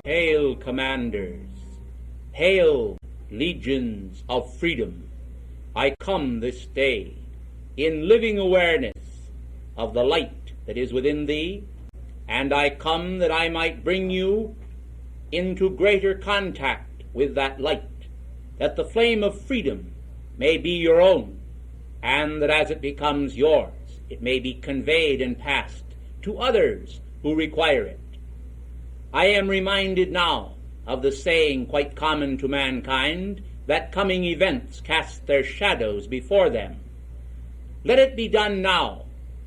Hail, commanders! Hail, legions of freedom! I come this day in living awareness of the light that is within thee, and I come that I might bring you into greater contact with that light, that the flame of freedom may be your own, and that as it becomes yours, it may be conveyed and passed to others who require it. I am reminded now of the saying quite common to mankind, that coming events cast their shadows before them. Let it be done now,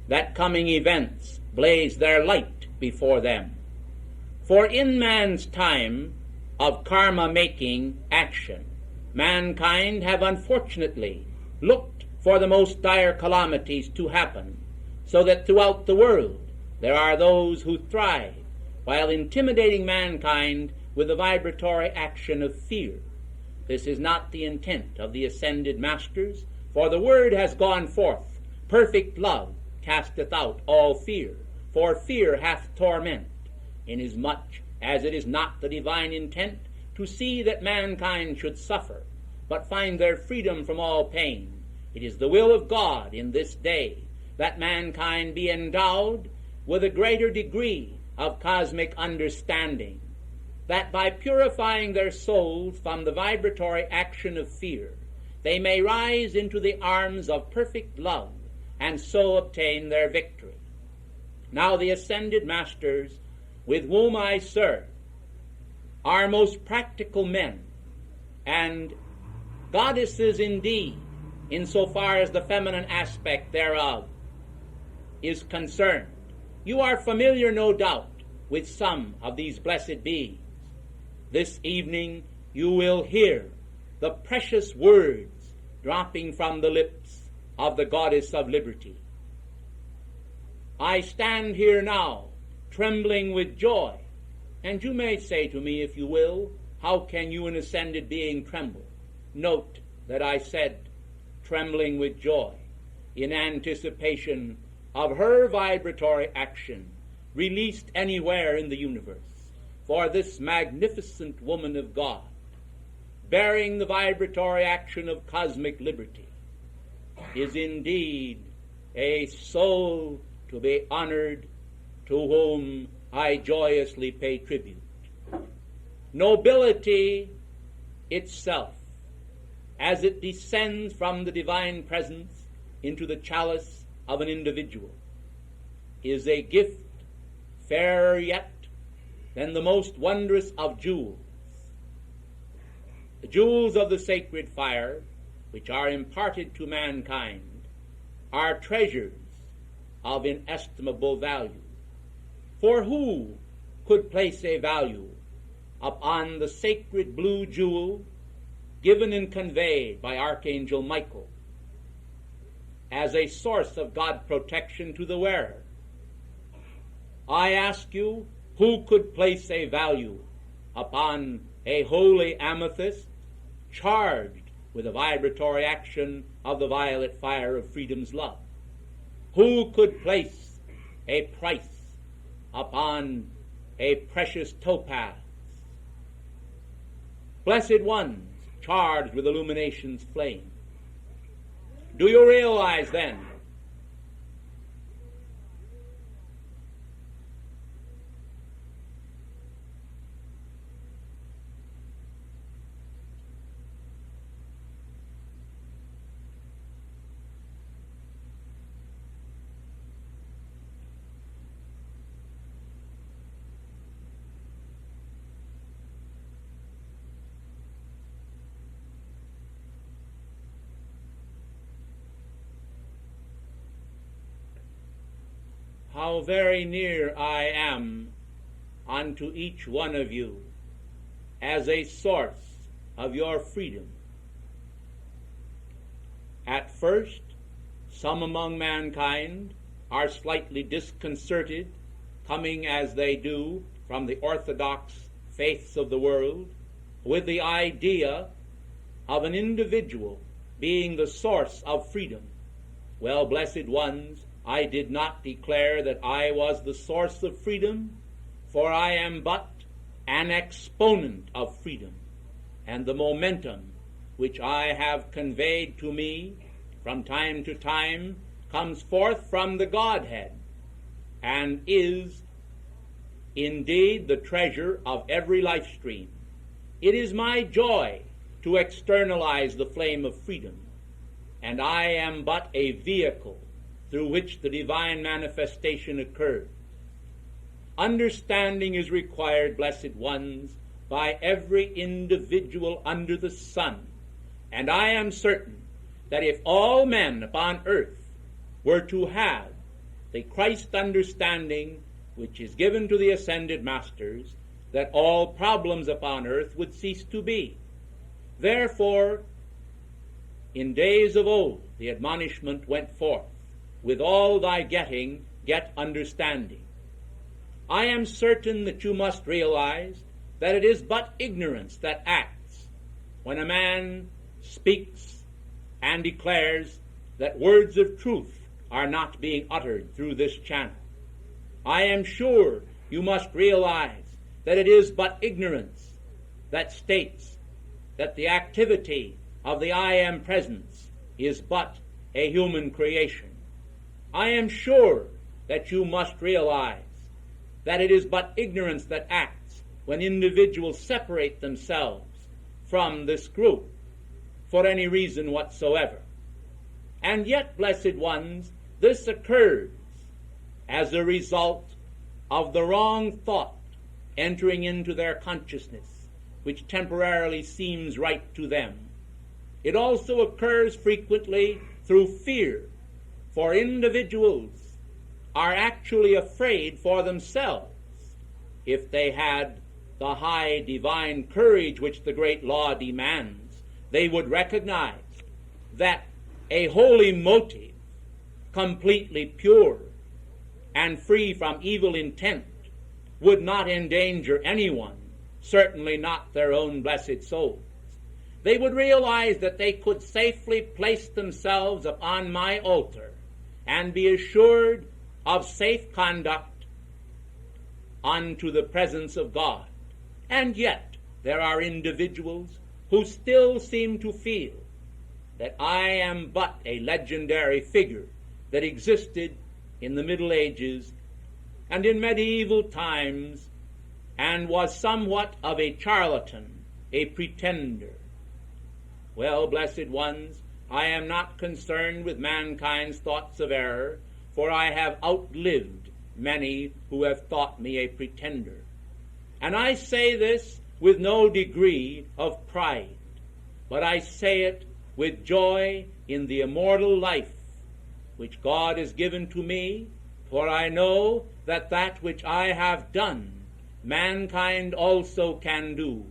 that coming events blaze their light before them. For in man's time of karma-making action, mankind have unfortunately looked for the most dire calamities to happen, so that throughout the world there are those who thrive while intimidating mankind with the vibratory action of fear. This is not the intent of the ascended masters, for the word has gone forth, perfect love casteth out all fear, for fear hath torment, inasmuch as it is not the divine intent to see that mankind should suffer, but find their freedom from all pain. It is the will of God in this day that mankind be endowed with a greater degree of cosmic understanding, that by purifying their souls from the vibratory action of fear, they may rise into the arms of perfect love and so obtain their victory. Now the ascended masters with whom I serve are most practical men and goddesses indeed, insofar as the feminine aspect thereof is concerned. You are familiar, no doubt, with some of these blessed beings. This evening you will hear the precious words dropping from the lips of the Goddess of Liberty. I stand here now trembling with joy, and you may say to me, if you will, how can you, an ascended being, tremble? Note that I said trembling with joy in anticipation of her vibratory action released anywhere in the universe. For this magnificent woman of God, bearing the vibratory action of cosmic liberty, is indeed a soul to be honored, to whom I joyously pay tribute. Nobility itself, as it descends from the divine presence into the chalice of an individual, is a gift fairer yet than the most wondrous of jewels. The jewels of the sacred fire, which are imparted to mankind, are treasures of inestimable value. For who could place a value upon the sacred blue jewel given and conveyed by Archangel Michael as a source of God protection to the wearer? I ask you, who could place a value upon a holy amethyst charged with the vibratory action of the violet fire of freedom's love? Who could place a price upon a precious topaz? Blessed ones charged with illumination's flame. Do you realize then how very near I am unto each one of you as a source of your freedom? At first, some among mankind are slightly disconcerted, coming as they do from the orthodox faiths of the world, with the idea of an individual being the source of freedom. Well, blessed ones, I did not declare that I was the source of freedom, for I am but an exponent of freedom, and the momentum which I have conveyed to me from time to time comes forth from the Godhead, and is indeed the treasure of every life stream. It is my joy to externalize the flame of freedom, and I am but a vehicle through which the divine manifestation occurs. Understanding is required, blessed ones, by every individual under the sun, and I am certain that if all men upon earth were to have the Christ understanding which is given to the ascended masters, that all problems upon earth would cease to be. Therefore, in days of old, the admonishment went forth, with all thy getting, get understanding. I am certain that you must realize that it is but ignorance that acts when a man speaks and declares that words of truth are not being uttered through this channel. I am sure you must realize that it is but ignorance that states that the activity of the I Am Presence is but a human creation. I am sure that you must realize that it is but ignorance that acts when individuals separate themselves from this group for any reason whatsoever. And yet, blessed ones, this occurs as a result of the wrong thought entering into their consciousness, which temporarily seems right to them. It also occurs frequently through fear, for individuals are actually afraid for themselves. If they had the high divine courage which the great law demands, they would recognize that a holy motive, completely pure and free from evil intent, would not endanger anyone, certainly not their own blessed souls. They would realize that they could safely place themselves upon my altar and be assured of safe conduct unto the presence of God. And yet there are individuals who still seem to feel that I am but a legendary figure that existed in the Middle Ages and in medieval times, and was somewhat of a charlatan, a pretender. Well, blessed ones, I am not concerned with mankind's thoughts of error, for I have outlived many who have thought me a pretender. And I say this with no degree of pride, but I say it with joy in the immortal life which God has given to me, for I know that that which I have done, mankind also can do,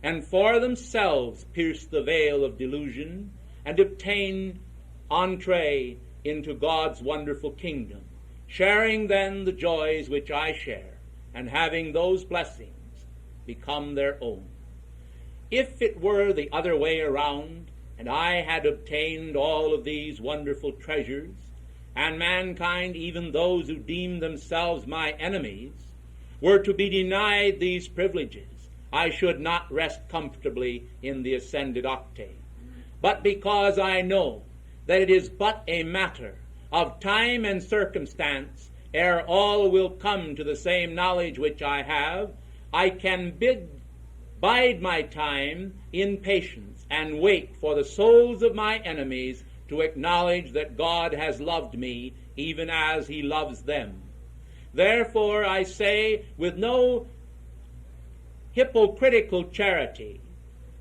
and for themselves pierce the veil of delusion and obtain entree into God's wonderful kingdom, sharing then the joys which I share, and having those blessings become their own. If it were the other way around, and I had obtained all of these wonderful treasures, and mankind, even those who deem themselves my enemies, were to be denied these privileges, I should not rest comfortably in the ascended octave. But because I know that it is but a matter of time and circumstance ere all will come to the same knowledge which I have, I can bide my time in patience and wait for the souls of my enemies to acknowledge that God has loved me even as he loves them. Therefore I say with no hypocritical charity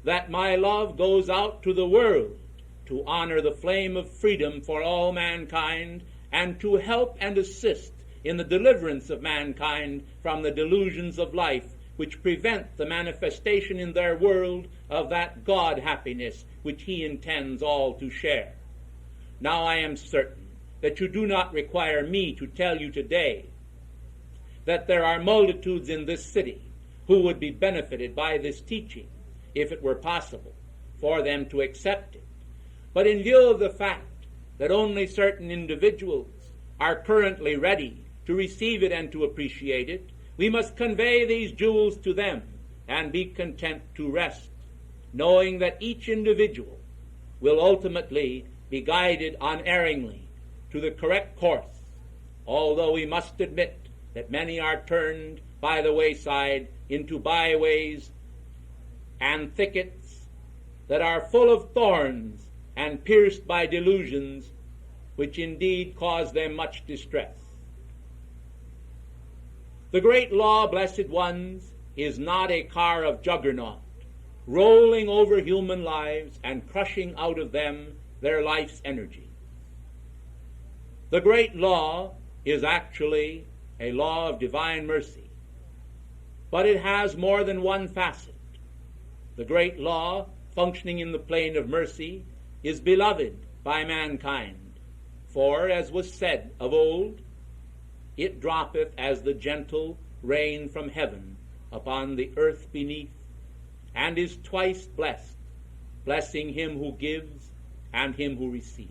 that my love goes out to the world to honor the flame of freedom for all mankind and to help and assist in the deliverance of mankind from the delusions of life which prevent the manifestation in their world of that God happiness which he intends all to share. Now I am certain that you do not require me to tell you today that there are multitudes in this city who would be benefited by this teaching if it were possible for them to accept it. But in view of the fact that only certain individuals are currently ready to receive it and to appreciate it, we must convey these jewels to them and be content to rest, knowing that each individual will ultimately be guided unerringly to the correct course, although we must admit that many are turned by the wayside into byways and thickets that are full of thorns and pierced by delusions, which indeed cause them much distress. The great law, blessed ones, is not a car of juggernaut, rolling over human lives and crushing out of them their life's energy. The great law is actually a law of divine mercy, but it has more than one facet. The great law, functioning in the plane of mercy, is beloved by mankind, for, as was said of old, it droppeth as the gentle rain from heaven upon the earth beneath, and is twice blessed, blessing him who gives and him who receives.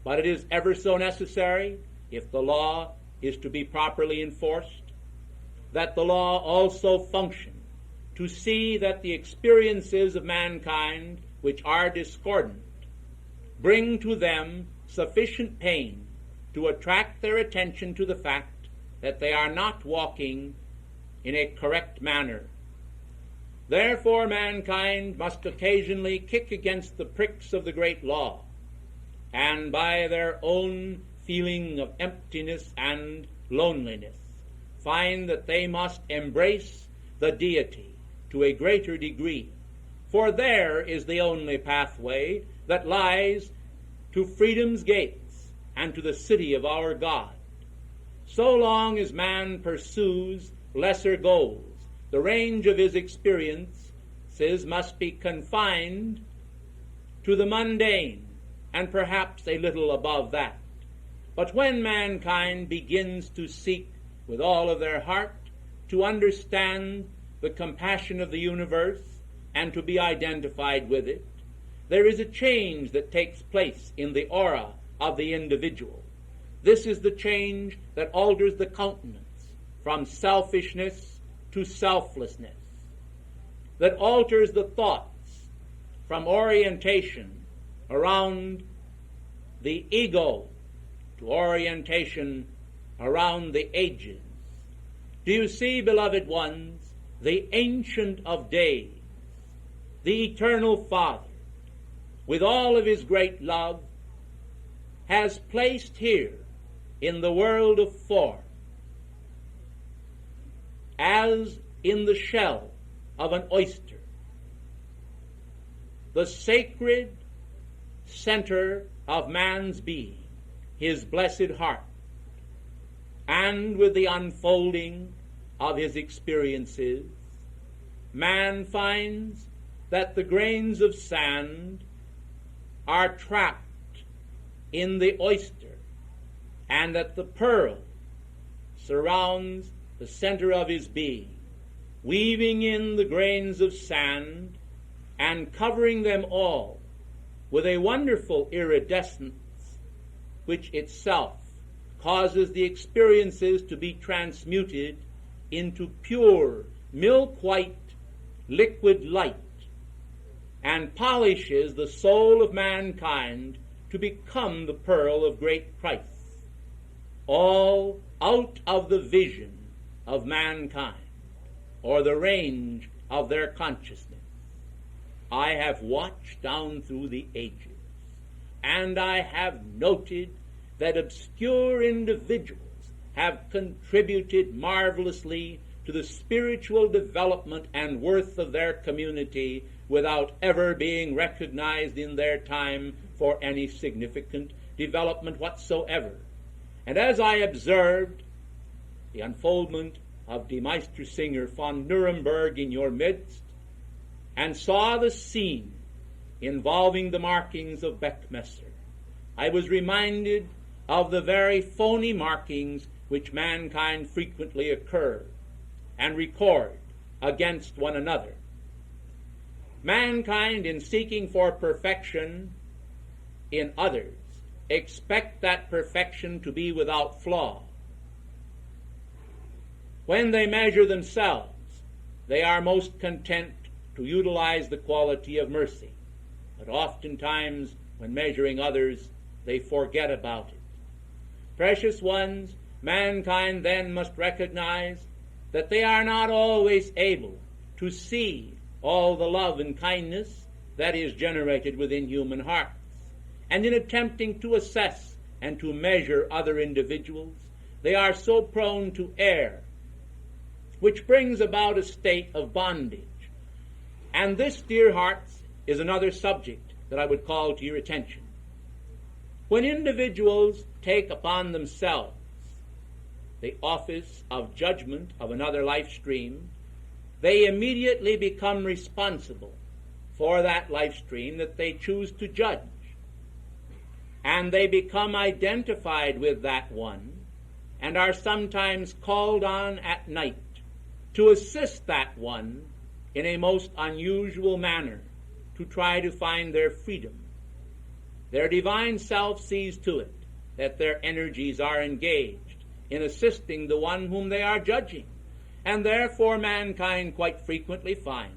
But it is ever so necessary, if the law is to be properly enforced, that the law also function to see that the experiences of mankind which are discordant bring to them sufficient pain to attract their attention to the fact that they are not walking in a correct manner. Therefore, mankind must occasionally kick against the pricks of the great law, and by their own feeling of emptiness and loneliness, find that they must embrace the deity to a greater degree, for there is the only pathway that lies to freedom's gates and to the city of our God. So long as man pursues lesser goals, the range of his experiences must be confined to the mundane, and perhaps a little above that. But when mankind begins to seek with all of their heart to understand the compassion of the universe and to be identified with it, there is a change that takes place in the aura of the individual. This is the change that alters the countenance from selfishness to selflessness, that alters the thoughts from orientation around the ego to orientation around the ages. Do you see, beloved ones, the Ancient of Days, the Eternal Father, with all of his great love, has placed here in the world of form, as in the shell of an oyster, the sacred center of man's being, his blessed heart, and with the unfolding of his experiences, man finds that the grains of sand are trapped in the oyster, and that the pearl surrounds the center of his being, weaving in the grains of sand and covering them all with a wonderful iridescence, which itself causes the experiences to be transmuted into pure, milk-white, liquid light, and polishes the soul of mankind to become the pearl of great price, all out of the vision of mankind, or the range of their consciousness. I have watched down through the ages, and I have noted that obscure individuals have contributed marvelously to the spiritual development and worth of their community without ever being recognized in their time for any significant development whatsoever. And as I observed the unfoldment of Die Meistersinger von Nuremberg in your midst, and saw the scene involving the markings of Beckmesser, I was reminded of the very phony markings which mankind frequently occur and record against one another. Mankind, in seeking for perfection in others, expect that perfection to be without flaw. When they measure themselves, they are most content to utilize the quality of mercy. But oftentimes, when measuring others, they forget about it. Precious ones, mankind then must recognize that they are not always able to see all the love and kindness that is generated within human hearts. And in attempting to assess and to measure other individuals, they are so prone to err, which brings about a state of bondage. And this, dear hearts, is another subject that I would call to your attention. When individuals take upon themselves the office of judgment of another life stream, they immediately become responsible for that life stream that they choose to judge. And they become identified with that one and are sometimes called on at night to assist that one in a most unusual manner to try to find their freedom. Their divine self sees to it that their energies are engaged in assisting the one whom they are judging, and therefore mankind quite frequently find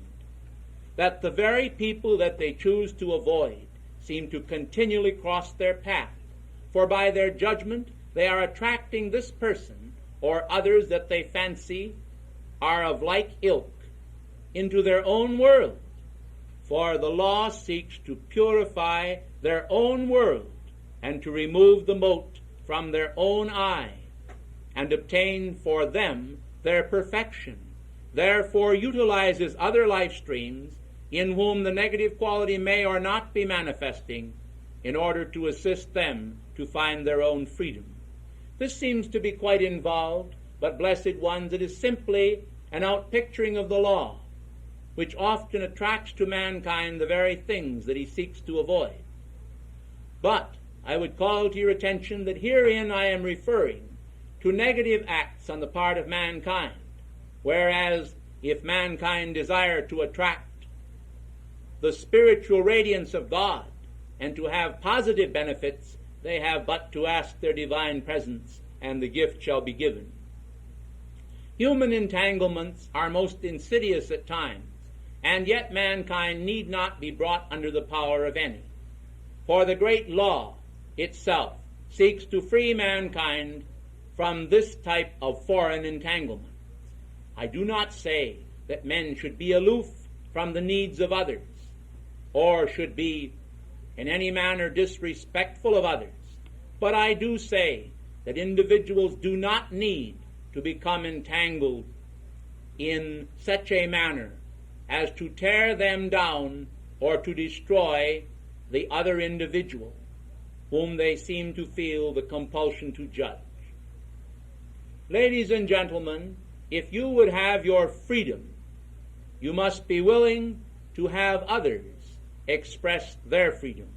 that the very people that they choose to avoid seem to continually cross their path, for by their judgment they are attracting this person or others that they fancy are of like ilk into their own world, for the law seeks to purify their own world and to remove the mote from their own eye and obtain for them their perfection, therefore utilizes other life streams in whom the negative quality may or not be manifesting in order to assist them to find their own freedom. This seems to be quite involved, but blessed ones, it is simply an outpicturing of the law, which often attracts to mankind the very things that he seeks to avoid. But I would call to your attention that herein I am referring to negative acts on the part of mankind, whereas if mankind desire to attract the spiritual radiance of God and to have positive benefits, they have but to ask their divine presence, and the gift shall be given. Human entanglements are most insidious at times, and yet mankind need not be brought under the power of any. For the great law itself seeks to free mankind from this type of foreign entanglement. I do not say that men should be aloof from the needs of others, or should be in any manner disrespectful of others, but I do say that individuals do not need to become entangled in such a manner as to tear them down or to destroy the other individual whom they seem to feel the compulsion to judge. Ladies and gentlemen, if you would have your freedom, you must be willing to have others express their freedom.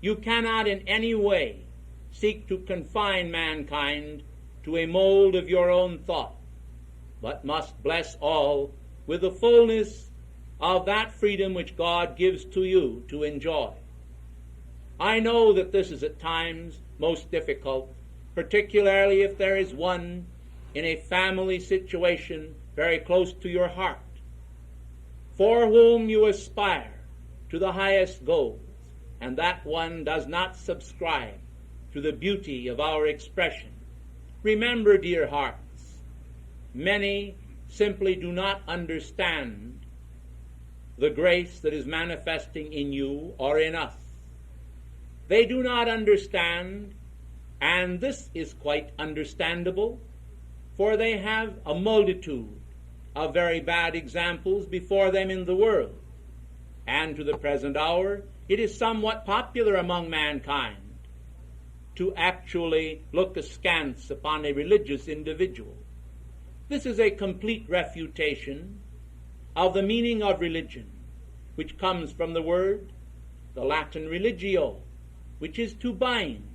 You cannot in any way seek to confine mankind to a mold of your own thought, but must bless all with the fullness of that freedom which God gives to you to enjoy. I know that this is at times most difficult, particularly if there is one in a family situation very close to your heart, for whom you aspire to the highest goals, and that one does not subscribe to the beauty of our expression. Remember, dear hearts, many simply do not understand the grace that is manifesting in you or in us. They do not understand, and this is quite understandable, for they have a multitude of very bad examples before them in the world. And to the present hour, it is somewhat popular among mankind to actually look askance upon a religious individual. This is a complete refutation of the meaning of religion, which comes from the word, the Latin religio, which is to bind.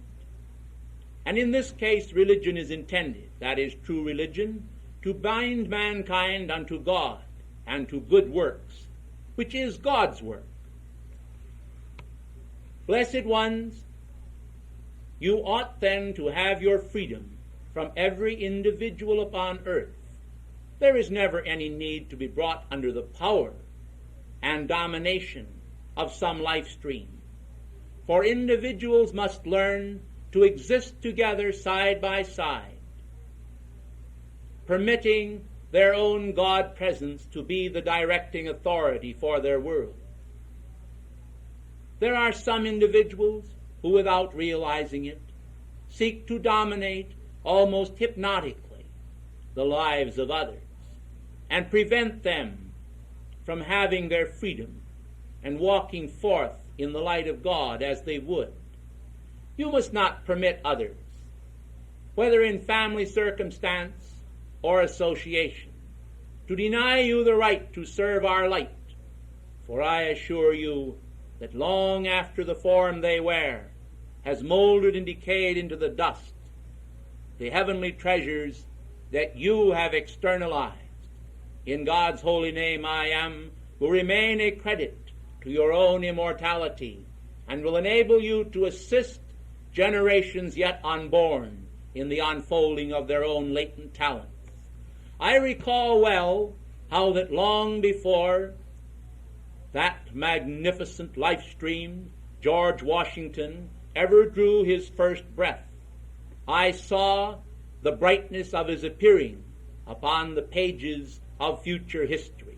And in this case, religion is intended, that is true religion, to bind mankind unto God and to good works, which is God's work. Blessed ones, you ought then to have your freedom from every individual upon earth there is never any need to be brought under the power and domination of some life stream. For individuals must learn to exist together side by side, permitting their own God presence to be the directing authority for their world. There are some individuals who, without realizing it, seek to dominate almost hypnotically the lives of others and prevent them from having their freedom and walking forth in the light of God as they would. You must not permit others, whether in family circumstance or association, to deny you the right to serve our light, for I assure you that long after the form they wear has molded and decayed into the dust, the heavenly treasures that you have externalized in God's holy name I am will remain a credit to your own immortality and will enable you to assist generations yet unborn in the unfolding of their own latent talents. I recall well how that long before that magnificent life stream, George Washington, ever drew his first breath, I saw the brightness of his appearing upon the pages of future history,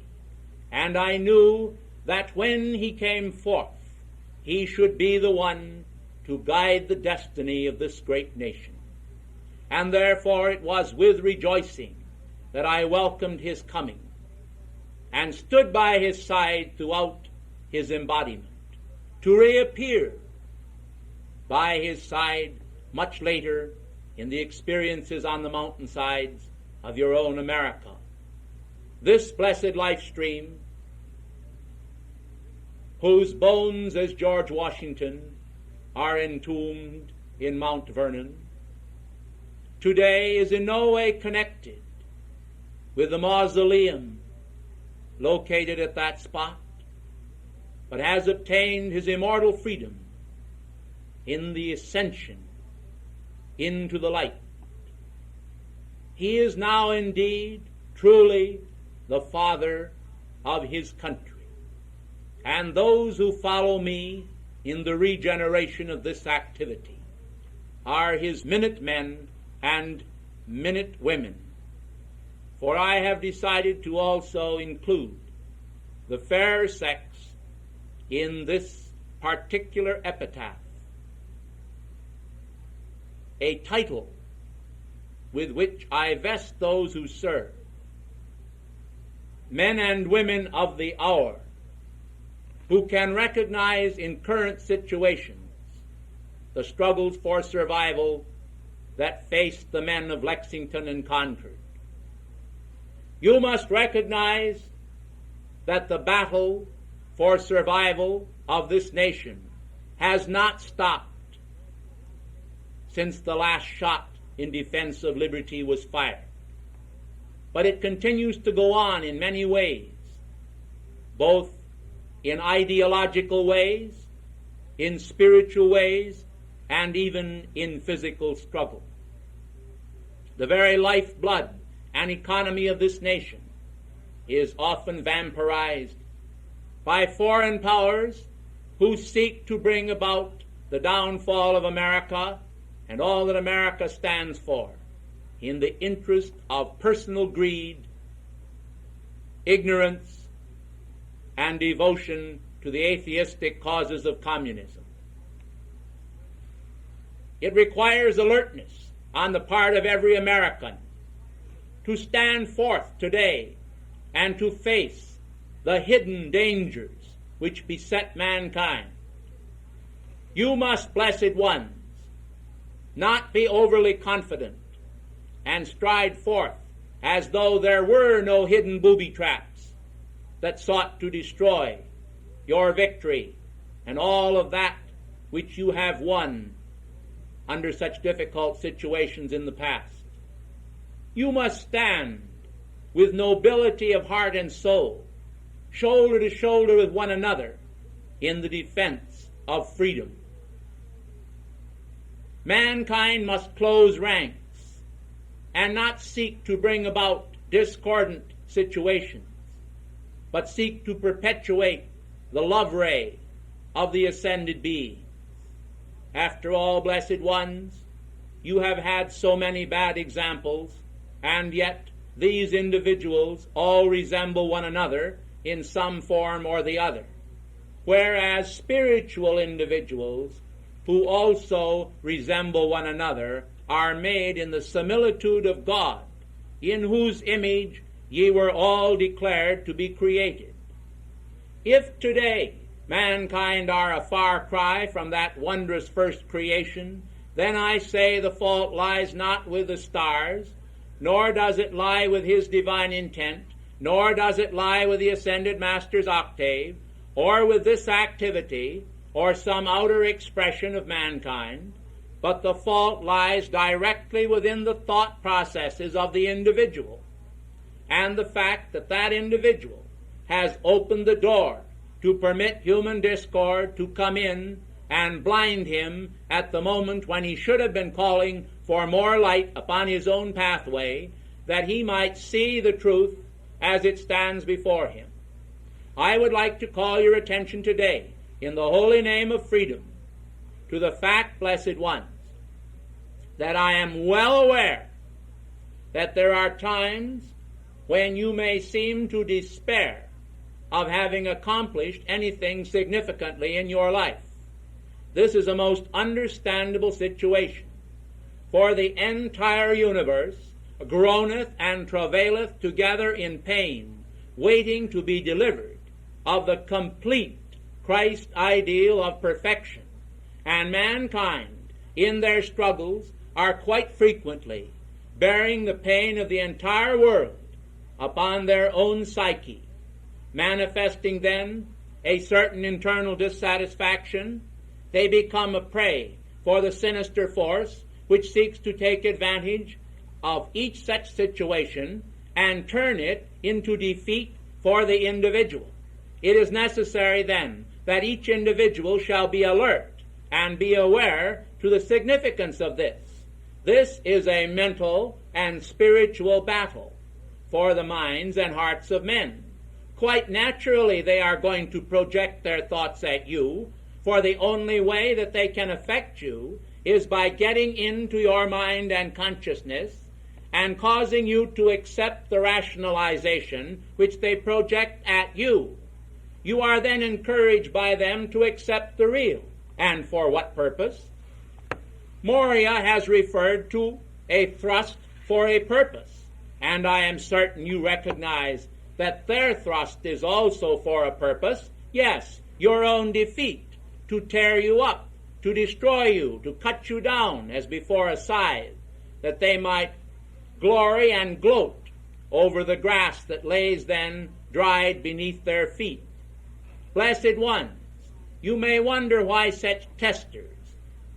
and I knew that when he came forth, he should be the one to guide the destiny of this great nation. And therefore it was with rejoicing that I welcomed his coming and stood by his side throughout his embodiment, to reappear by his side much later in the experiences on the mountainsides of your own America. This blessed life stream, whose bones, as George Washington, are entombed in Mount Vernon, today is in no way connected with the mausoleum located at that spot, but has obtained his immortal freedom in the ascension into the light. He is now indeed, truly, the father of his country. And those who follow me in the regeneration of this activity are his Minutemen and Minutewomen. For I have decided to also include the fair sex in this particular epitaph, a title with which I vest those who serve, men and women of the hour, who can recognize in current situations the struggles for survival that faced the men of Lexington and Concord. You must recognize that the battle for survival of this nation has not stopped since the last shot in defense of liberty was fired. But it continues to go on in many ways, both in ideological ways, in spiritual ways, and even in physical struggle. The very lifeblood and economy of this nation is often vampirized by foreign powers who seek to bring about the downfall of America and all that America stands for in the interest of personal greed, ignorance, and devotion to the atheistic causes of communism. It requires alertness on the part of every American to stand forth today and to face the hidden dangers which beset mankind. You must, blessed ones, not be overly confident and stride forth as though there were no hidden booby traps that sought to destroy your victory and all of that which you have won under such difficult situations in the past. You must stand with nobility of heart and soul, shoulder to shoulder with one another in the defense of freedom. Mankind must close ranks and not seek to bring about discordant situations, but seek to perpetuate the love ray of the ascended being. After all, blessed ones, you have had so many bad examples, and yet these individuals all resemble one another in some form or the other, whereas spiritual individuals who also resemble one another are made in the similitude of God, in whose image ye were all declared to be created. If today mankind are a far cry from that wondrous first creation, then I say the fault lies not with the stars, nor does it lie with his divine intent, nor does it lie with the ascended Master's octave, or with this activity, or some outer expression of mankind, but the fault lies directly within the thought processes of the individual, and the fact that that individual has opened the door to permit human discord to come in and blind him at the moment when he should have been calling for more light upon his own pathway, that he might see the truth as it stands before him. I would like to call your attention today, in the holy name of freedom, to the fact, blessed ones, that I am well aware that there are times when you may seem to despair of having accomplished anything significantly in your life. This is a most understandable situation, for the entire universe groaneth and travaileth together in pain, waiting to be delivered of the complete Christ ideal of perfection, and mankind in their struggles are quite frequently bearing the pain of the entire world upon their own psyche, manifesting then a certain internal dissatisfaction. They become a prey for the sinister force which seeks to take advantage of each such situation and turn it into defeat for the individual. It is necessary then that each individual shall be alert and be aware to the significance of this. This is a mental and spiritual battle for the minds and hearts of men. Quite naturally, they are going to project their thoughts at you, for the only way that they can affect you is by getting into your mind and consciousness and causing you to accept the rationalization which they project at you. You are then encouraged by them to accept the real. And for what purpose? Moria has referred to a thrust for a purpose, and I am certain you recognize that their thrust is also for a purpose. Yes, your own defeat, to tear you up, to destroy you, to cut you down as before a scythe, that they might glory and gloat over the grass that lays then dried beneath their feet. Blessed ones, you may wonder why such testers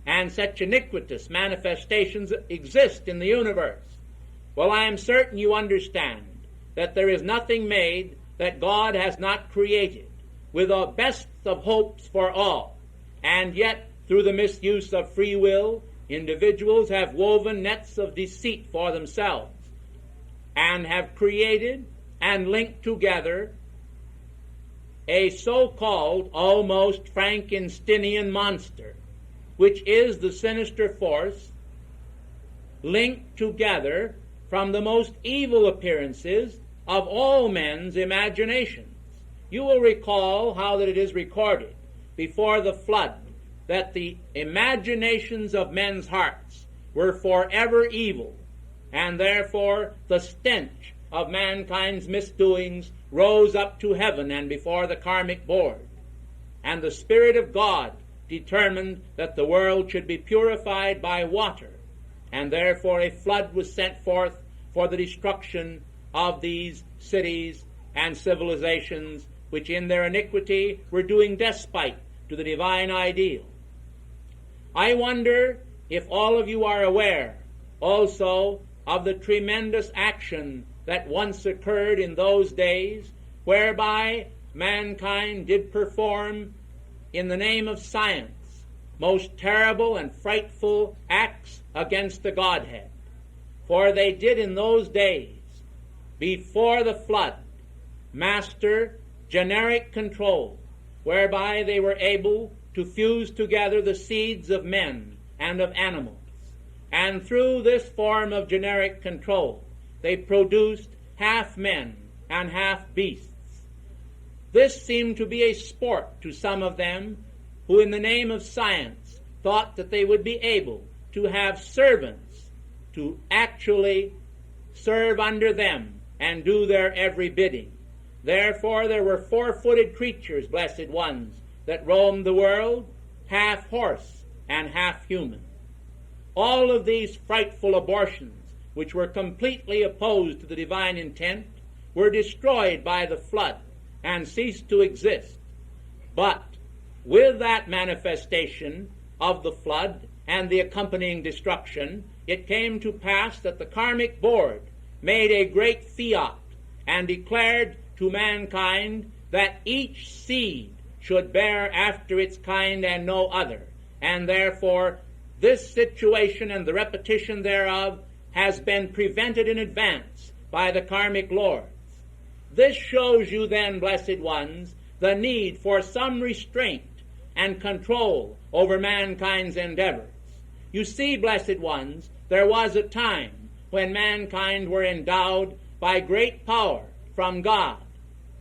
and such iniquitous manifestations exist in the universe. Well, I am certain you understand that there is nothing made that God has not created, with the best of hopes for all, and yet through the misuse of free will, individuals have woven nets of deceit for themselves and have created and linked together a so-called almost Frankensteinian monster, which is the sinister force linked together from the most evil appearances of all men's imaginations. You will recall how that it is recorded before the flood that the imaginations of men's hearts were forever evil, and therefore the stench of mankind's misdoings rose up to heaven and before the karmic board. And the Spirit of God determined that the world should be purified by water, and therefore a flood was sent forth for the destruction of these cities and civilizations which in their iniquity were doing despite to the divine ideal. I wonder if all of you are aware also of the tremendous action that once occurred in those days, whereby mankind did perform in the name of science most terrible and frightful acts against the Godhead. For they did in those days before the flood, master generic control, whereby they were able to fuse together the seeds of men and of animals. And through this form of generic control, they produced half men and half beasts. This seemed to be a sport to some of them who, in the name of science, thought that they would be able to have servants to actually serve under them and do their every bidding. Therefore, there were four-footed creatures, blessed ones, that roamed the world, half horse and half human. All of these frightful abortions, which were completely opposed to the divine intent, were destroyed by the flood and ceased to exist. But with that manifestation of the flood and the accompanying destruction, it came to pass that the karmic board made a great fiat and declared to mankind that each seed should bear after its kind and no other, and therefore this situation and the repetition thereof has been prevented in advance by the karmic lords. This shows you then, blessed ones, the need for some restraint and control over mankind's endeavors. You see, blessed ones, there was a time when mankind were endowed by great power from God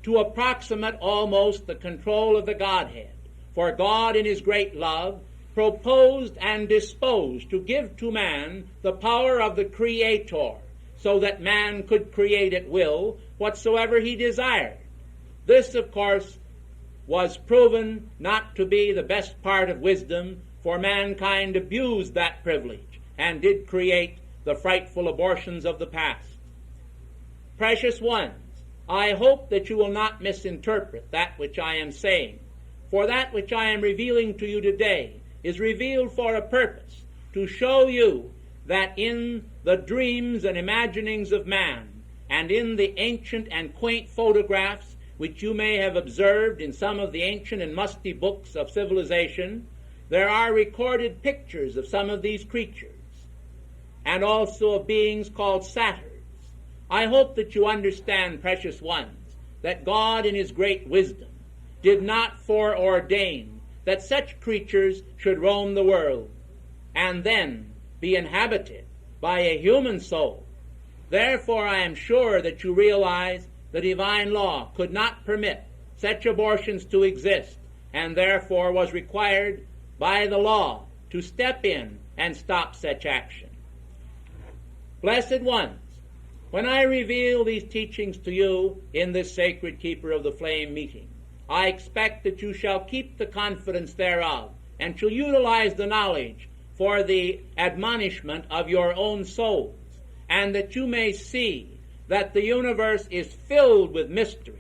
to approximate almost the control of the Godhead. For God, in his great love, proposed and disposed to give to man the power of the Creator, so that man could create at will whatsoever he desired. This, of course, was proven not to be the best part of wisdom, for mankind abused that privilege and did create the frightful abortions of the past. Precious ones, I hope that you will not misinterpret that which I am saying, for that which I am revealing to you today is revealed for a purpose, to show you that in the dreams and imaginings of man, and in the ancient and quaint photographs which you may have observed in some of the ancient and musty books of civilization, there are recorded pictures of some of these creatures, and also of beings called satyrs. I hope that you understand, precious ones, that God in his great wisdom did not foreordain that such creatures should roam the world and then be inhabited by a human soul. Therefore, I am sure that you realize the divine law could not permit such abortions to exist, and therefore was required by the law to step in and stop such action. Blessed ones, when I reveal these teachings to you in this sacred Keeper of the Flame meeting, I expect that you shall keep the confidence thereof, and shall utilize the knowledge for the admonishment of your own souls, and that you may see that the universe is filled with mysteries.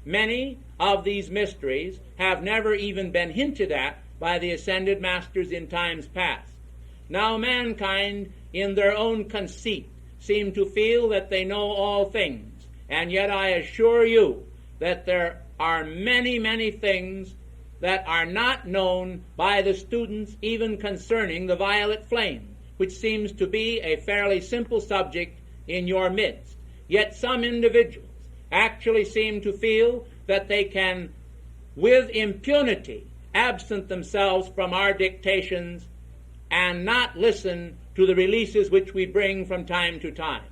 Many of these mysteries have never even been hinted at by the ascended masters in times past. Now mankind, in their own conceit, seem to feel that they know all things, and yet I assure you that there are many, many things that are not known by the students even concerning the violet flame, which seems to be a fairly simple subject in your midst. Yet some individuals actually seem to feel that they can, with impunity, absent themselves from our dictations and not listen to the releases which we bring from time to time.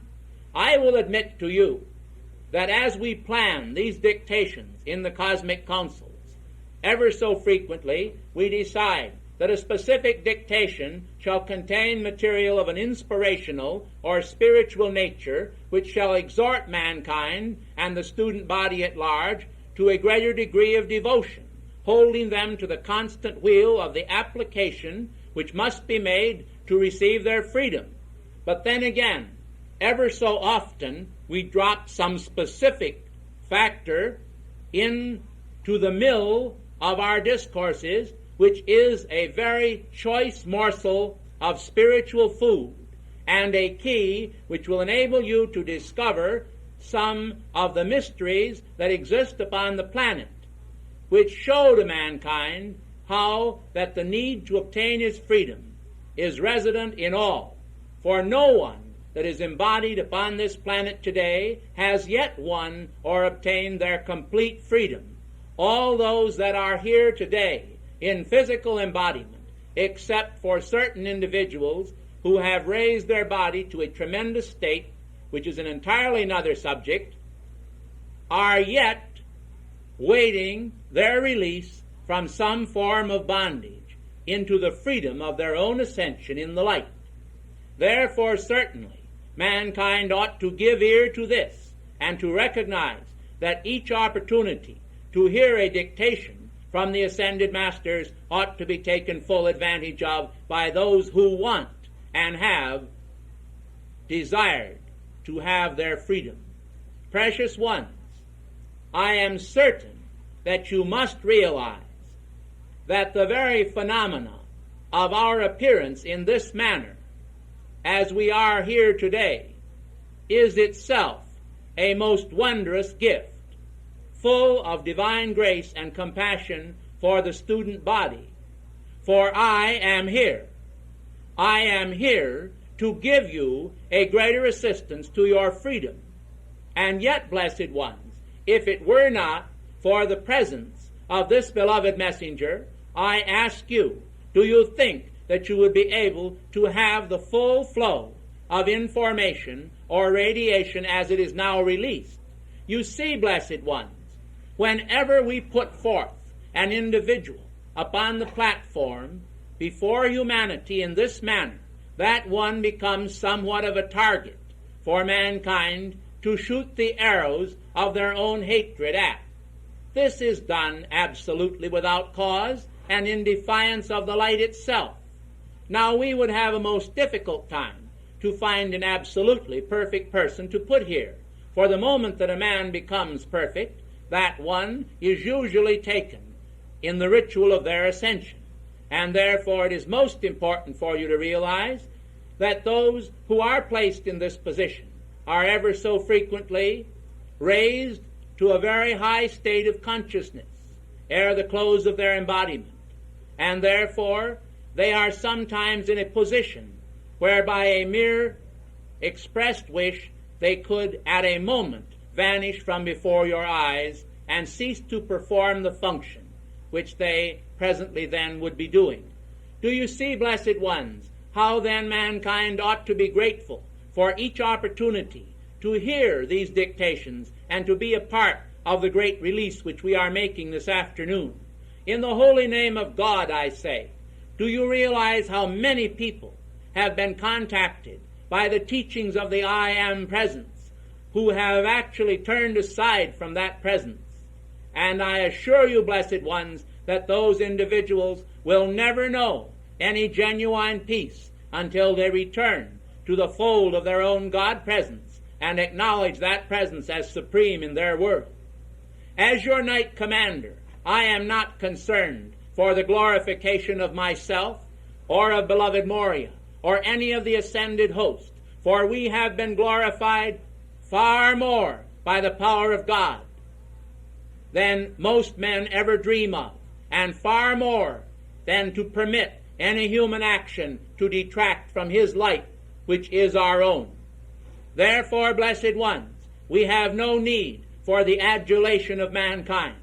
I will admit to you that as we plan these dictations in the cosmic councils, ever so frequently we decide that a specific dictation shall contain material of an inspirational or spiritual nature which shall exhort mankind and the student body at large to a greater degree of devotion, holding them to the constant wheel of the application which must be made to receive their freedom. But then again, ever so often we drop some specific factor into the mill of our discourses, which is a very choice morsel of spiritual food and a key which will enable you to discover some of the mysteries that exist upon the planet, which show to mankind how that the need to obtain his freedom is resident in all. For no one that is embodied upon this planet today has yet won or obtained their complete freedom. All those that are here today in physical embodiment, except for certain individuals who have raised their body to a tremendous state, which is an entirely another subject, are yet waiting their release from some form of bondage into the freedom of their own ascension in the light. Therefore, certainly, mankind ought to give ear to this and to recognize that each opportunity to hear a dictation from the ascended masters ought to be taken full advantage of by those who want and have desired to have their freedom. Precious ones, I am certain that you must realize that the very phenomena of our appearance in this manner, as we are here today, is itself a most wondrous gift, full of divine grace and compassion for the student body. For I am here. I am here to give you a greater assistance to your freedom. And yet, blessed ones, if it were not for the presence of this beloved messenger, I ask you, do you think that you would be able to have the full flow of information or radiation as it is now released? You see, blessed ones, whenever we put forth an individual upon the platform before humanity in this manner, that one becomes somewhat of a target for mankind to shoot the arrows of their own hatred at. This is done absolutely without cause and in defiance of the light itself. Now, we would have a most difficult time to find an absolutely perfect person to put here. For the moment that a man becomes perfect, that one is usually taken in the ritual of their ascension. And therefore it is most important for you to realize that those who are placed in this position are ever so frequently raised to a very high state of consciousness ere the close of their embodiment. And therefore they are sometimes in a position whereby a mere expressed wish they could at a moment vanish from before your eyes and cease to perform the function which they presently then would be doing. Do you see, blessed ones, how then mankind ought to be grateful for each opportunity to hear these dictations and to be a part of the great release which we are making this afternoon? In the holy name of God, I say, do you realize how many people have been contacted by the teachings of the I Am Presence, who have actually turned aside from that presence? And I assure you, blessed ones, that those individuals will never know any genuine peace until they return to the fold of their own God presence and acknowledge that presence as supreme in their world. As your knight commander, I am not concerned for the glorification of myself or of beloved Moria or any of the ascended host, for we have been glorified far more by the power of God than most men ever dream of, and far more than to permit any human action to detract from his light, which is our own. Therefore, blessed ones, we have no need for the adulation of mankind.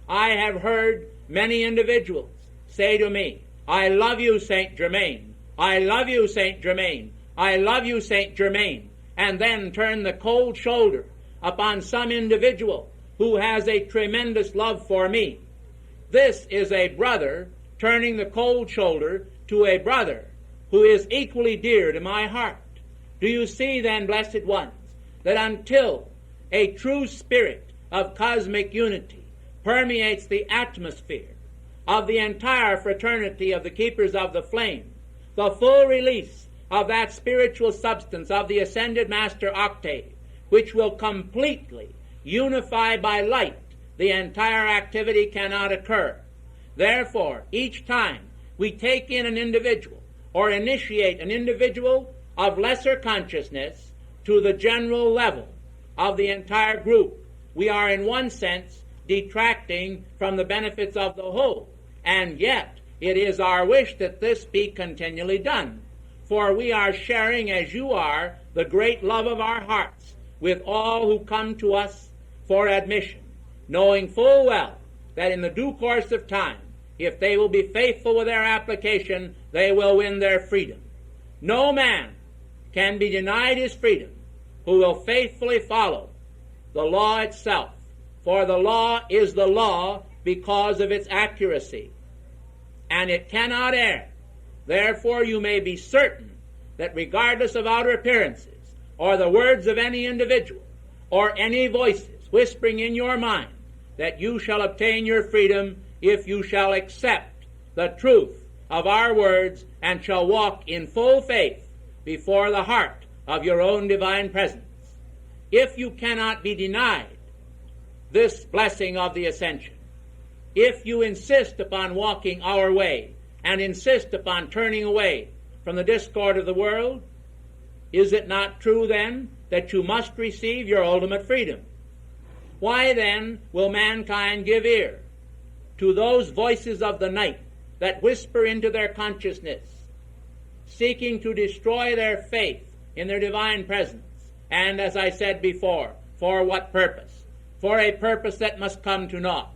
I have heard many individuals say to me, I love you, Saint Germain. I love you, Saint Germain. I love you, Saint Germain. And then turn the cold shoulder upon some individual who has a tremendous love for me. This is a brother turning the cold shoulder to a brother who is equally dear to my heart. Do you see then, blessed ones, that until a true spirit of cosmic unity permeates the atmosphere of the entire fraternity of the Keepers of the Flame, the full release of that spiritual substance of the Ascended Master Octave, which will completely unify by light the entire activity, cannot occur. Therefore, each time we take in an individual or initiate an individual of lesser consciousness to the general level of the entire group, we are in one sense detracting from the benefits of the whole. And yet, it is our wish that this be continually done. for we are sharing, as you are, the great love of our hearts with all who come to us for admission, knowing full well that in the due course of time, if they will be faithful with their application, they will win their freedom. No man can be denied his freedom who will faithfully follow the law itself, for the law is the law because of its accuracy, and it cannot err. Therefore you may be certain that regardless of outer appearances, or the words of any individual, or any voices whispering in your mind, that you shall obtain your freedom if you shall accept the truth of our words and shall walk in full faith before the heart of your own divine presence. If you cannot be denied this blessing of the ascension, if you insist upon walking our way and insist upon turning away from the discord of the world, is it not true then that you must receive your ultimate freedom? Why then will mankind give ear to those voices of the night that whisper into their consciousness, seeking to destroy their faith in their divine presence? And as I said before, for what purpose? For a purpose that must come to naught.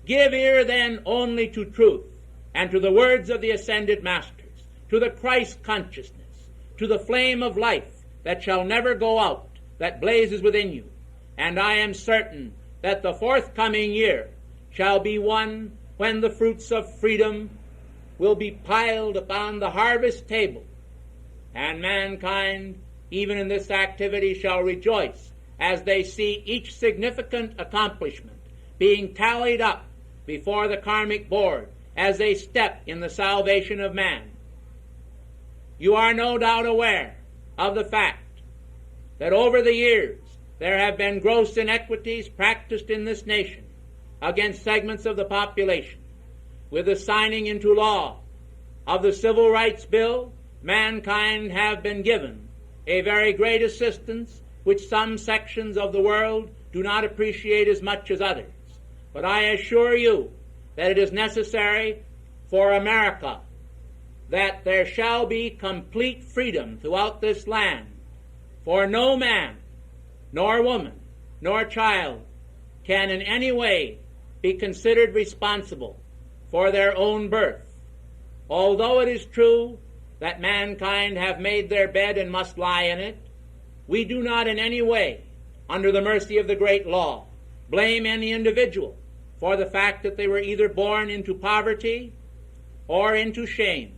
Give ear then only to truth and to the words of the ascended masters, to the Christ consciousness, to the flame of life that shall never go out, that blazes within you. And I am certain that the forthcoming year shall be one when the fruits of freedom will be piled upon the harvest table, and mankind, even in this activity, shall rejoice as they see each significant accomplishment being tallied up before the karmic board as they step in the salvation of man. You are no doubt aware of the fact that over the years there have been gross inequities practiced in this nation against segments of the population. With the signing into law of the Civil Rights Bill, mankind have been given a very great assistance which some sections of the world do not appreciate as much as others. But I assure you that it is necessary for America that there shall be complete freedom throughout this land, for no man, nor woman, nor child can in any way be considered responsible for their own birth. Although it is true that mankind have made their bed and must lie in it, we do not in any way, under the mercy of the great law, blame any individual for the fact that they were either born into poverty or into shame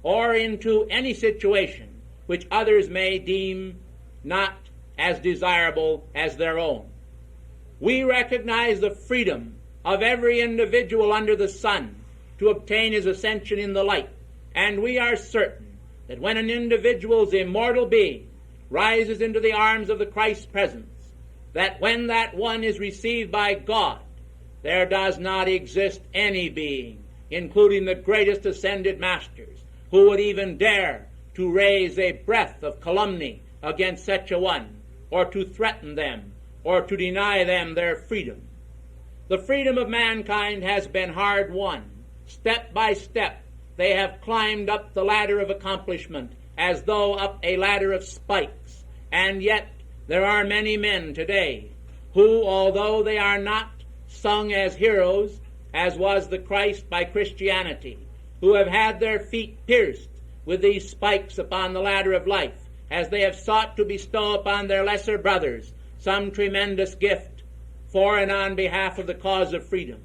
or into any situation which others may deem not as desirable as their own. We recognize the freedom of every individual under the sun to obtain his ascension in the light, and we are certain that when an individual's immortal being rises into the arms of the Christ's presence, that when that one is received by God, there does not exist any being, including the greatest ascended masters, who would even dare to raise a breath of calumny against such a one, or to threaten them, or to deny them their freedom. The freedom of mankind has been hard won. Step by step, they have climbed up the ladder of accomplishment as though up a ladder of spikes. And yet there are many men today who, although they are not sung as heroes, as was the Christ by Christianity, who have had their feet pierced with these spikes upon the ladder of life, as they have sought to bestow upon their lesser brothers some tremendous gift for and on behalf of the cause of freedom.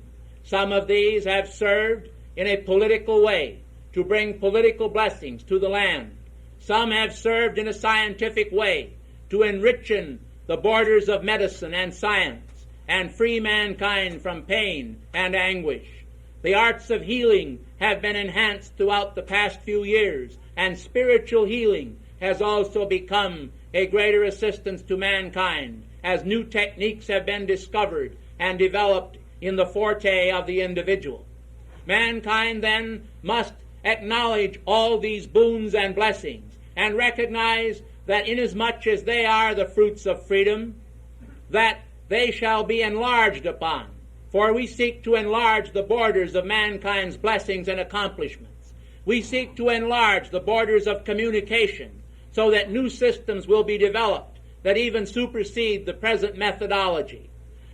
Some of these have served in a political way to bring political blessings to the land. Some have served in a scientific way to enrichen the borders of medicine and science and free mankind from pain and anguish. The arts of healing have been enhanced throughout the past few years, and spiritual healing has also become a greater assistance to mankind as new techniques have been discovered and developed in the forte of the individual. Mankind then must acknowledge all these boons and blessings and recognize that inasmuch as they are the fruits of freedom, that they shall be enlarged upon. For we seek to enlarge the borders of mankind's blessings and accomplishments. We seek to enlarge the borders of communication so that new systems will be developed that even supersede the present methodology.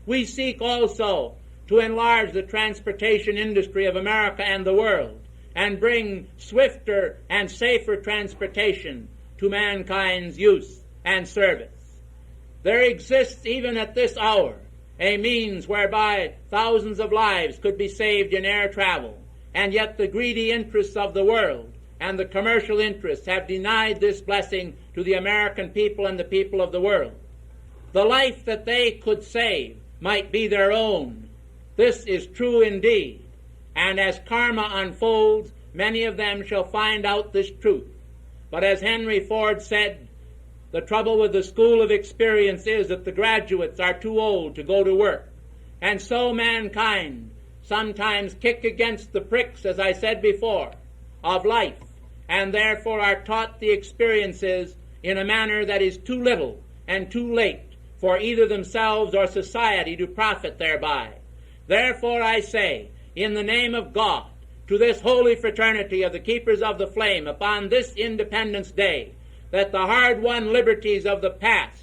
We seek also to enlarge the transportation industry of America and the world and bring swifter and safer transportation to mankind's use and service. There exists even at this hour a means whereby thousands of lives could be saved in air travel, and yet the greedy interests of the world and the commercial interests have denied this blessing to the American people and the people of the world. The life that they could save might be their own. This is true indeed, and as karma unfolds, many of them shall find out this truth. But as Henry Ford said, the trouble with the school of experience is that the graduates are too old to go to work. And so mankind sometimes kick against the pricks, as I said before, of life, and therefore are taught the experiences in a manner that is too little and too late for either themselves or society to profit thereby. Therefore I say, in the name of God, to this holy fraternity of the Keepers of the Flame upon this Independence Day, that the hard-won liberties of the past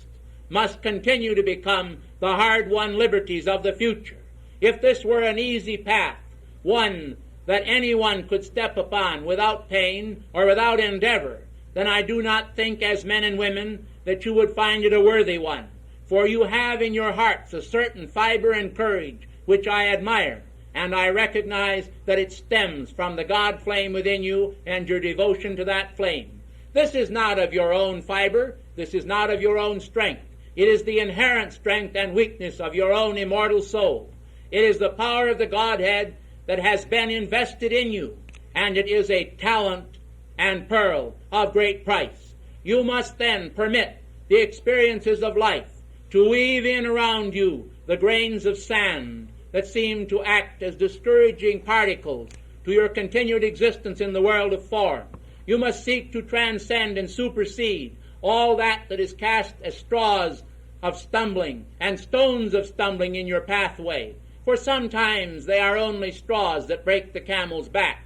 must continue to become the hard-won liberties of the future. If this were an easy path, one that anyone could step upon without pain or without endeavor, then I do not think as men and women that you would find it a worthy one. For you have in your hearts a certain fiber and courage which I admire, and I recognize that it stems from the God flame within you and your devotion to that flame. This is not of your own fiber. This is not of your own strength. It is the inherent strength and weakness of your own immortal soul. It is the power of the Godhead that has been invested in you, and it is a talent and pearl of great price. You must then permit the experiences of life to weave in around you the grains of sand that seem to act as discouraging particles to your continued existence in the world of form. You must seek to transcend and supersede all that is cast as straws of stumbling and stones of stumbling in your pathway. For sometimes they are only straws that break the camel's back,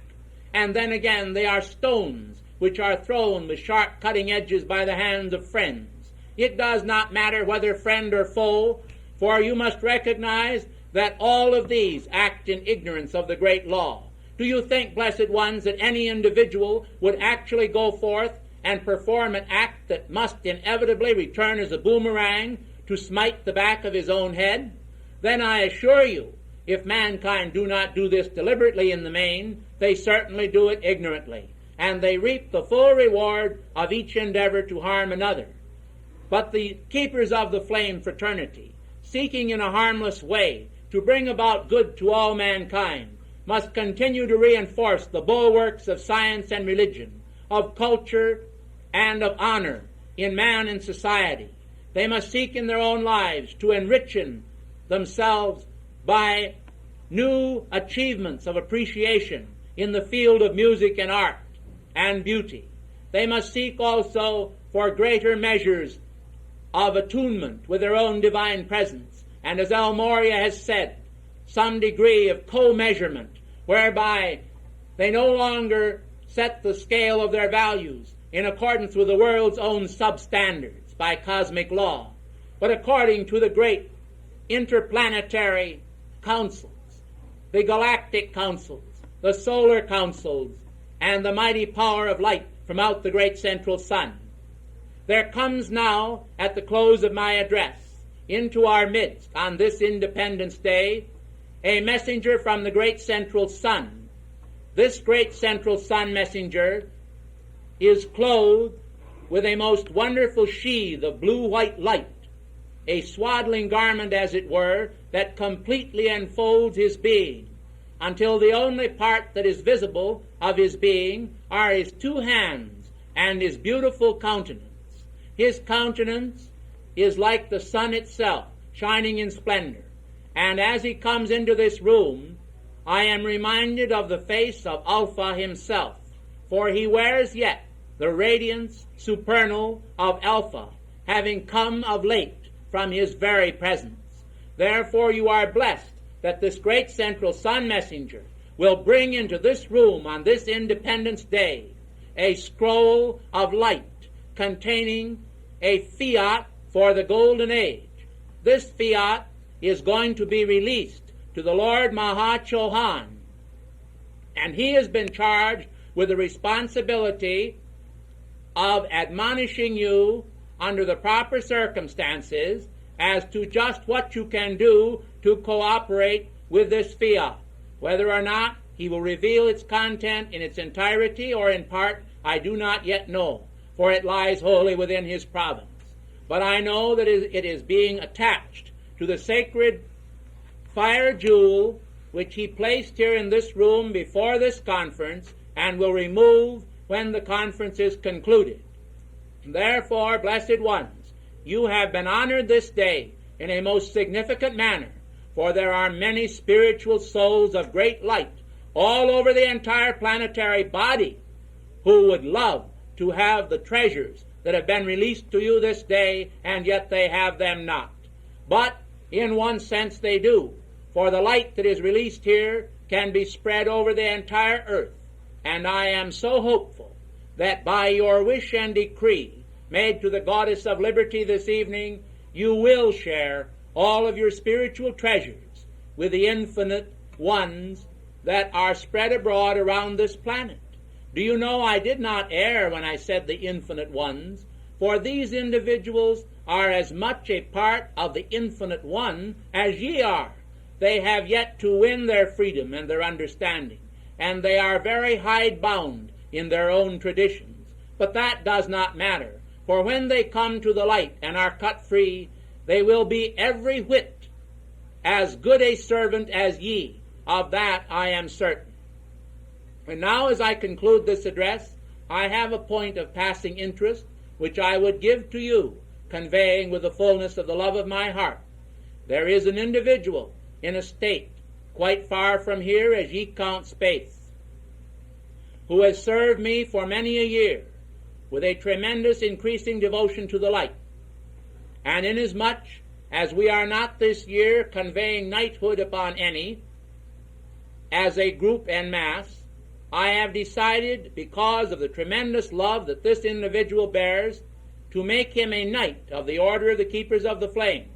and then again they are stones which are thrown with sharp cutting edges by the hands of friends. It does not matter whether friend or foe, for you must recognize that all of these act in ignorance of the great law. Do you think, blessed ones, that any individual would actually go forth and perform an act that must inevitably return as a boomerang to smite the back of his own head? Then I assure you, if mankind do not do this deliberately in the main, they certainly do it ignorantly, and they reap the full reward of each endeavor to harm another. But the Keepers of the Flame fraternity, seeking in a harmless way to bring about good to all mankind, must continue to reinforce the bulwarks of science and religion, of culture and of honor in man and society. They must seek in their own lives to enrich themselves by new achievements of appreciation in the field of music and art and beauty. They must seek also for greater measures of attunement with their own divine presence, and as El Moria has said, some degree of co-measurement, whereby they no longer set the scale of their values in accordance with the world's own substandards by cosmic law, but according to the great interplanetary councils, the galactic councils, the solar councils, and the mighty power of light from out the great central sun. There comes now, at the close of my address, into our midst on this Independence Day, a messenger from the great central sun. This great central sun messenger is clothed with a most wonderful sheath of blue-white light, a swaddling garment, as it were, that completely enfolds his being, until the only part that is visible of his being are his two hands and his beautiful countenance. His countenance is like the sun itself, shining in splendor. And as he comes into this room, I am reminded of the face of Alpha himself, for he wears yet the radiance supernal of Alpha, having come of late from his very presence. Therefore you are blessed that this great central sun messenger will bring into this room on this Independence Day a scroll of light containing a fiat for the golden age. This fiat is going to be released to the Lord Maha Chohan, and he has been charged with the responsibility of admonishing you under the proper circumstances as to just what you can do to cooperate with this fiat. Whether or not he will reveal its content in its entirety or in part, I do not yet know, for it lies wholly within his province. But I know that it is being attached to the sacred fire jewel which he placed here in this room before this conference and will remove when the conference is concluded. Therefore, blessed ones, you have been honored this day in a most significant manner, for there are many spiritual souls of great light all over the entire planetary body who would love to have the treasures that have been released to you this day, and yet they have them not. But in one sense they do, for the light that is released here can be spread over the entire earth, and I am so hopeful that by your wish and decree made to the Goddess of Liberty this evening, you will share all of your spiritual treasures with the infinite ones that are spread abroad around this planet. Do you know I did not err when I said the infinite ones, for these individuals are as much a part of the infinite one as ye are. They have yet to win their freedom and their understanding, and they are very hidebound in their own traditions. But that does not matter, for when they come to the light and are cut free, they will be every whit as good a servant as ye. Of that I am certain. And now, as I conclude this address, I have a point of passing interest which I would give to you, conveying with the fullness of the love of my heart. There is an individual in a state quite far from here as ye count space, who has served me for many a year with a tremendous increasing devotion to the light. And inasmuch as we are not this year conveying knighthood upon any, as a group en masse, I have decided, because of the tremendous love that this individual bears, to make him a knight of the Order of the Keepers of the Flame.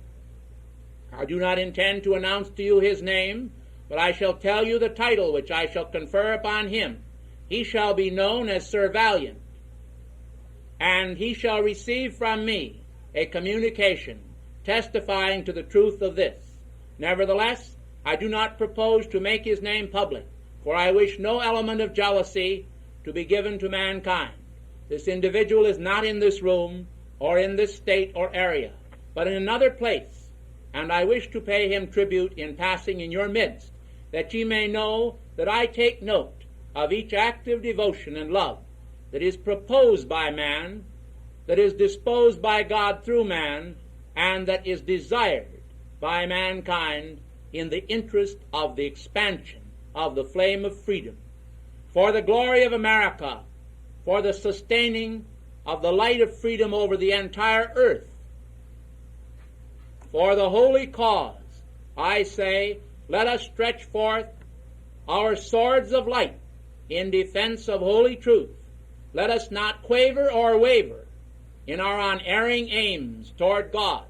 I do not intend to announce to you his name, but I shall tell you the title which I shall confer upon him. He shall be known as Sir Valiant, and he shall receive from me a communication testifying to the truth of this. Nevertheless, I do not propose to make his name public, for I wish no element of jealousy to be given to mankind. This individual is not in this room, or in this state or area, but in another place, and I wish to pay him tribute in passing in your midst, that ye may know that I take note of each act of devotion and love that is proposed by man, that is disposed by God through man, and that is desired by mankind in the interest of the expansion of the flame of freedom, for the glory of America, for the sustaining of the light of freedom over the entire earth. For the holy cause, I say, let us stretch forth our swords of light in defense of holy truth. Let us not quaver or waver in our unerring aims toward God.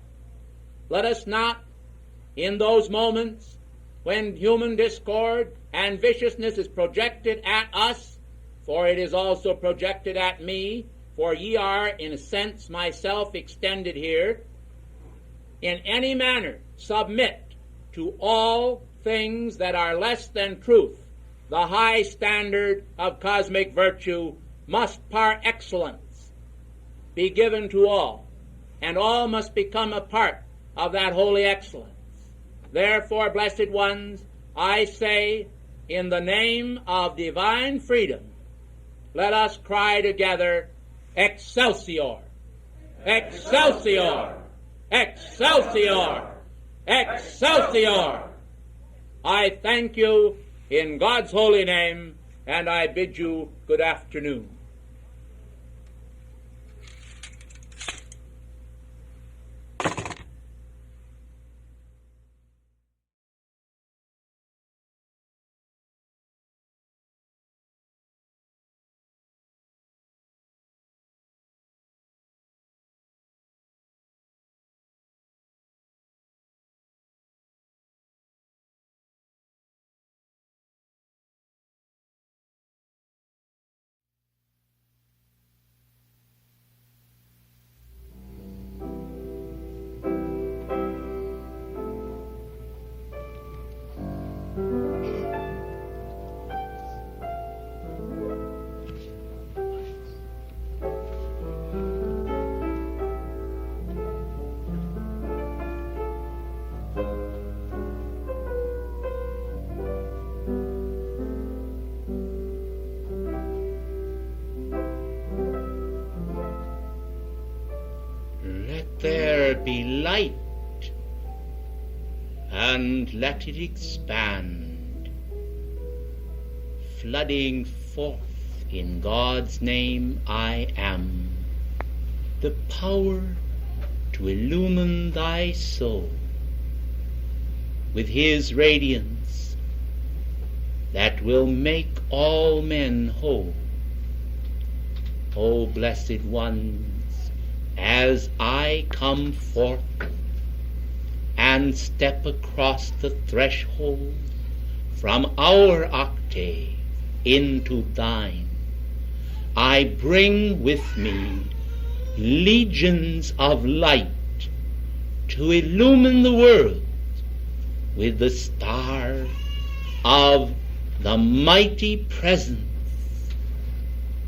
Let us not, in those moments when human discord and viciousness is projected at us, for it is also projected at me, for ye are, in a sense, myself extended here, in any manner submit to all things that are less than truth. The high standard of cosmic virtue must par excellence be given to all, and all must become a part of that holy excellence. Therefore, blessed ones, I say, in the name of divine freedom, let us cry together, Excelsior! Excelsior! Excelsior! Excelsior! I thank you in God's holy name, and I bid you good afternoon. be light, and let it expand, flooding forth in God's name I am, the power to illumine thy soul with his radiance that will make all men whole. O blessed ones, as I come forth and step across the threshold from our octave into thine, I bring with me legions of light to illumine the world with the star of the mighty presence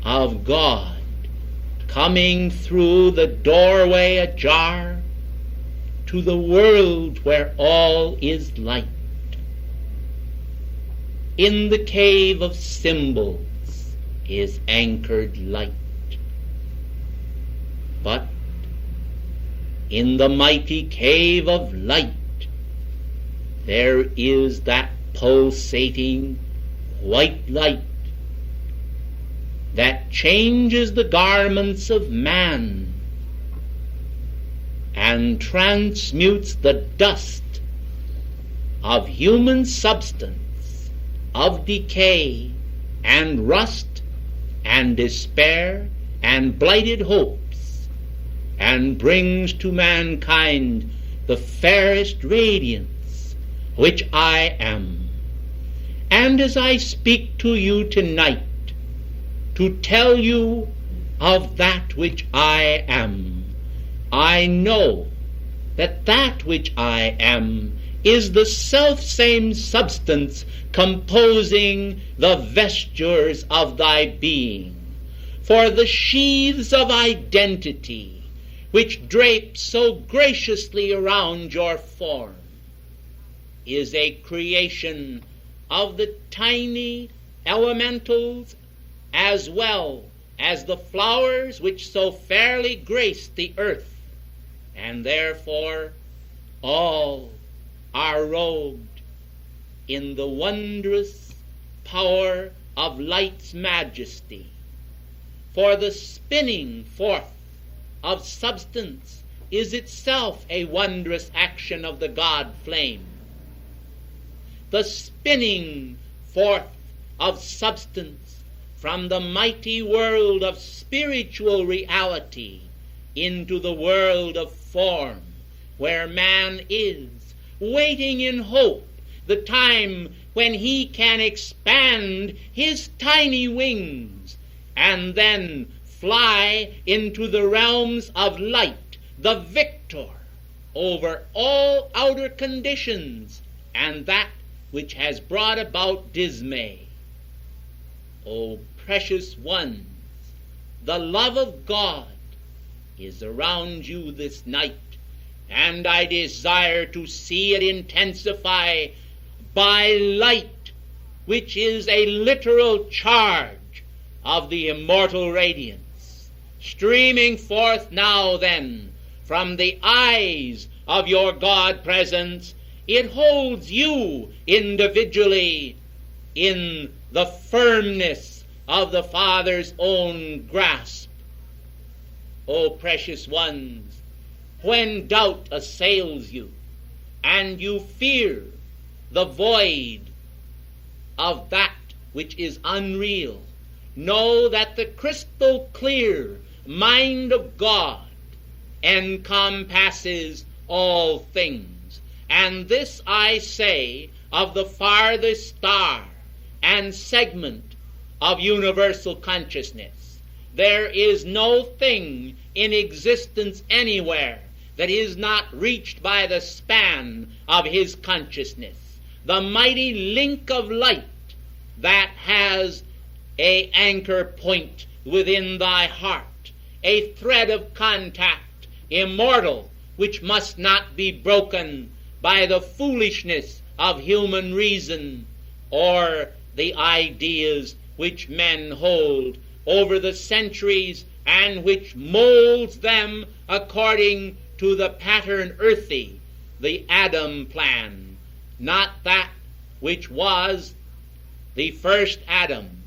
of God coming through the doorway ajar to the world where all is light. In the cave of symbols is anchored light, but in the mighty cave of light there is that pulsating white light that changes the garments of man and transmutes the dust of human substance, of decay and rust and despair and blighted hopes, and brings to mankind the fairest radiance, which I am. And as I speak to you tonight, to tell you of that which I am, I know that that which I am is the self-same substance composing the vestures of thy being. For the sheaths of identity which drape so graciously around your form is a creation of the tiny elementals as well as the flowers which so fairly grace the earth, and therefore all are robed in the wondrous power of light's majesty. For the spinning forth of substance is itself a wondrous action of the God flame. The spinning forth of substance from the mighty world of spiritual reality into the world of form, where man is, waiting in hope the time when he can expand his tiny wings and then fly into the realms of light, the victor over all outer conditions and that which has brought about dismay. O precious ones, the love of God is around you this night, and I desire to see it intensify by light, which is a literal charge of the immortal radiance, streaming forth now then from the eyes of your God presence. It holds you individually in the firmness of the Father's own grasp. O precious ones, when doubt assails you and you fear the void of that which is unreal, know that the crystal clear mind of God encompasses all things. And this I say of the farthest star and segment of universal consciousness. There is no thing in existence anywhere that is not reached by the span of his consciousness. The mighty link of light that has an anchor point within thy heart, a thread of contact, immortal, which must not be broken by the foolishness of human reason or the ideas which men hold over the centuries and which molds them according to the pattern earthy, the Adam plan, not that which was the first Adam.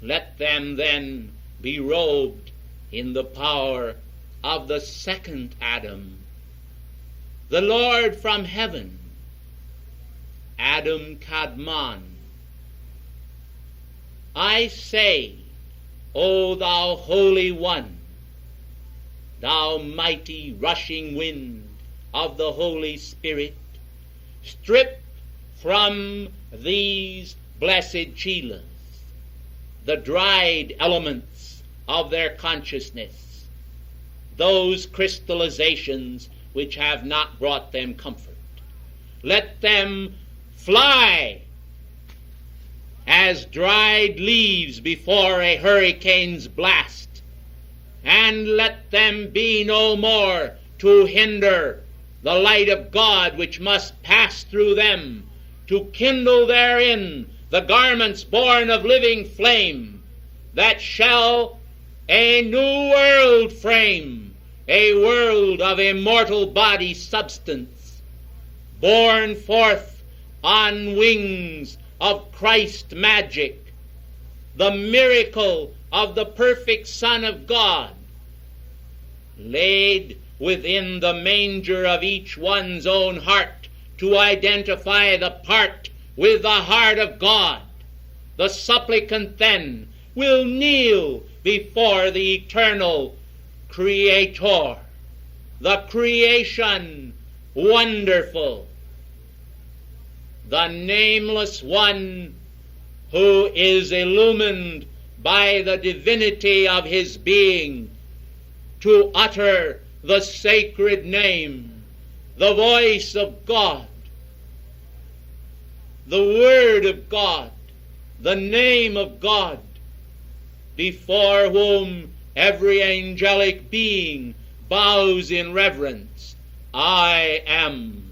Let them then be robed in the power of the second Adam, the Lord from heaven, Adam Kadmon. I say, O thou Holy One, thou mighty rushing wind of the Holy Spirit, strip from these blessed chelas the dried elements of their consciousness, those crystallizations which have not brought them comfort. Let them fly as dried leaves before a hurricane's blast, and let them be no more to hinder the light of God which must pass through them, to kindle therein the garments born of living flame, that shall a new world frame, a world of immortal body substance, born forth on wings of Christ magic, the miracle of the perfect Son of God, laid within the manger of each one's own heart to identify the part with the heart of God. The supplicant then will kneel before the eternal Creator, the creation wonderful, the nameless one who is illumined by the divinity of his being, to utter the sacred name, the voice of God, the word of God, the name of God, before whom every angelic being bows in reverence. I am.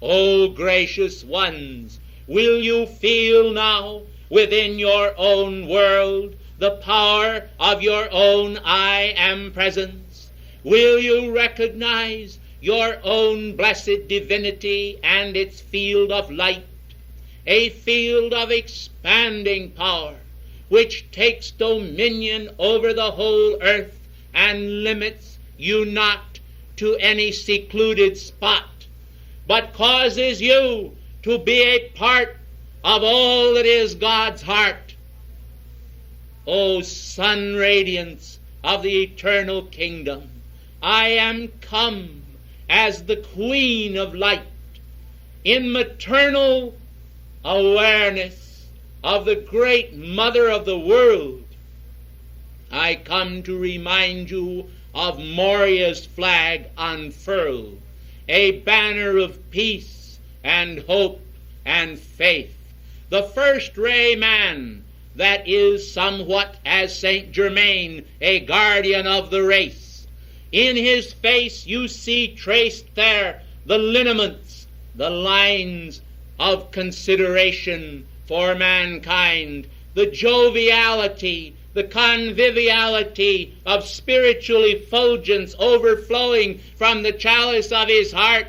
O gracious ones, will you feel now within your own world the power of your own I am presence? Will you recognize your own blessed divinity and its field of light, a field of expanding power which takes dominion over the whole earth and limits you not to any secluded spot, but causes you to be a part of all that is God's heart? O sun radiance of the eternal kingdom, I am come as the Queen of Light, in maternal awareness of the great Mother of the world. I come to remind you of Moriah's flag unfurled, a banner of peace and hope and faith, the first ray man that is somewhat as Saint Germain, a guardian of the race. In his face you see traced there the lineaments, the lines of consideration for mankind, the joviality, the conviviality of spiritual effulgence overflowing from the chalice of his heart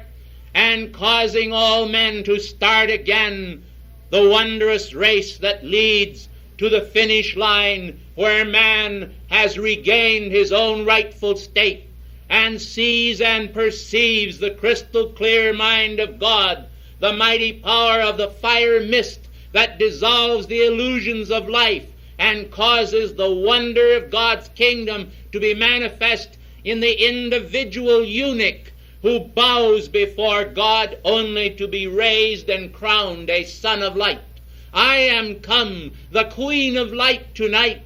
and causing all men to start again, the wondrous race that leads to the finish line where man has regained his own rightful state and sees and perceives the crystal clear mind of God, the mighty power of the fire mist that dissolves the illusions of life and causes the wonder of God's kingdom to be manifest in the individual eunuch who bows before God only to be raised and crowned a son of light. I am come, the Queen of Light tonight,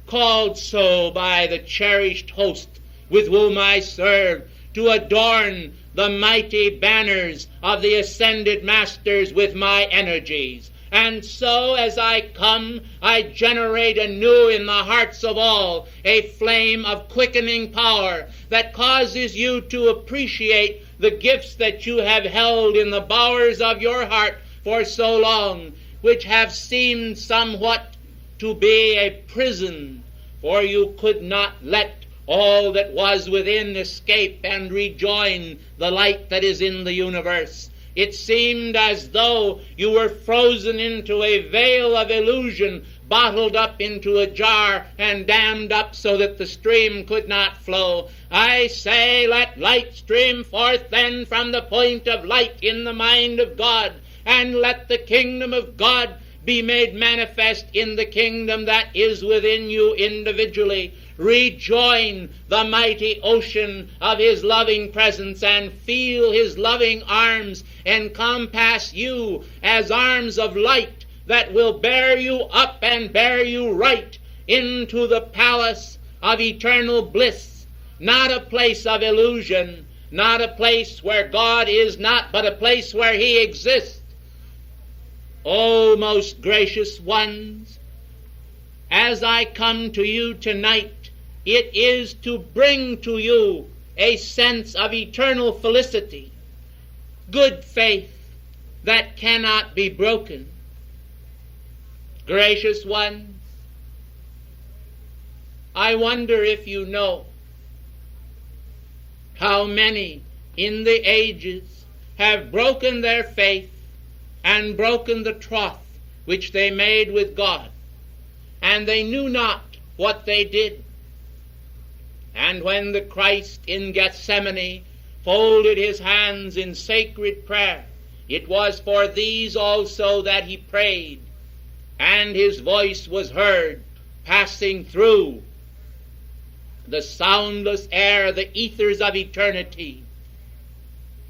called so by the cherished host with whom I serve, to adorn the mighty banners of the ascended masters with my energies. And so as I come, I generate anew in the hearts of all a flame of quickening power that causes you to appreciate the gifts that you have held in the bowers of your heart for so long, which have seemed somewhat to be a prison, for you could not let all that was within escape and rejoin the light that is in the universe. It seemed as though you were frozen into a veil of illusion, bottled up into a jar and dammed up so that the stream could not flow. I say, let light stream forth then from the point of light in the mind of God, and let the kingdom of God be made manifest in the kingdom that is within you individually. Rejoin the mighty ocean of his loving presence and feel his loving arms encompass you as arms of light that will bear you up and bear you right into the palace of eternal bliss, not a place of illusion, not a place where God is not, but a place where he exists. O most gracious ones, as I come to you tonight, it is to bring to you a sense of eternal felicity, good faith that cannot be broken. Gracious ones, I wonder if you know how many in the ages have broken their faith and broken the troth which they made with God, and they knew not what they did. And when the Christ in Gethsemane folded his hands in sacred prayer, it was for these also that he prayed, and his voice was heard passing through the soundless air, the ethers of eternity.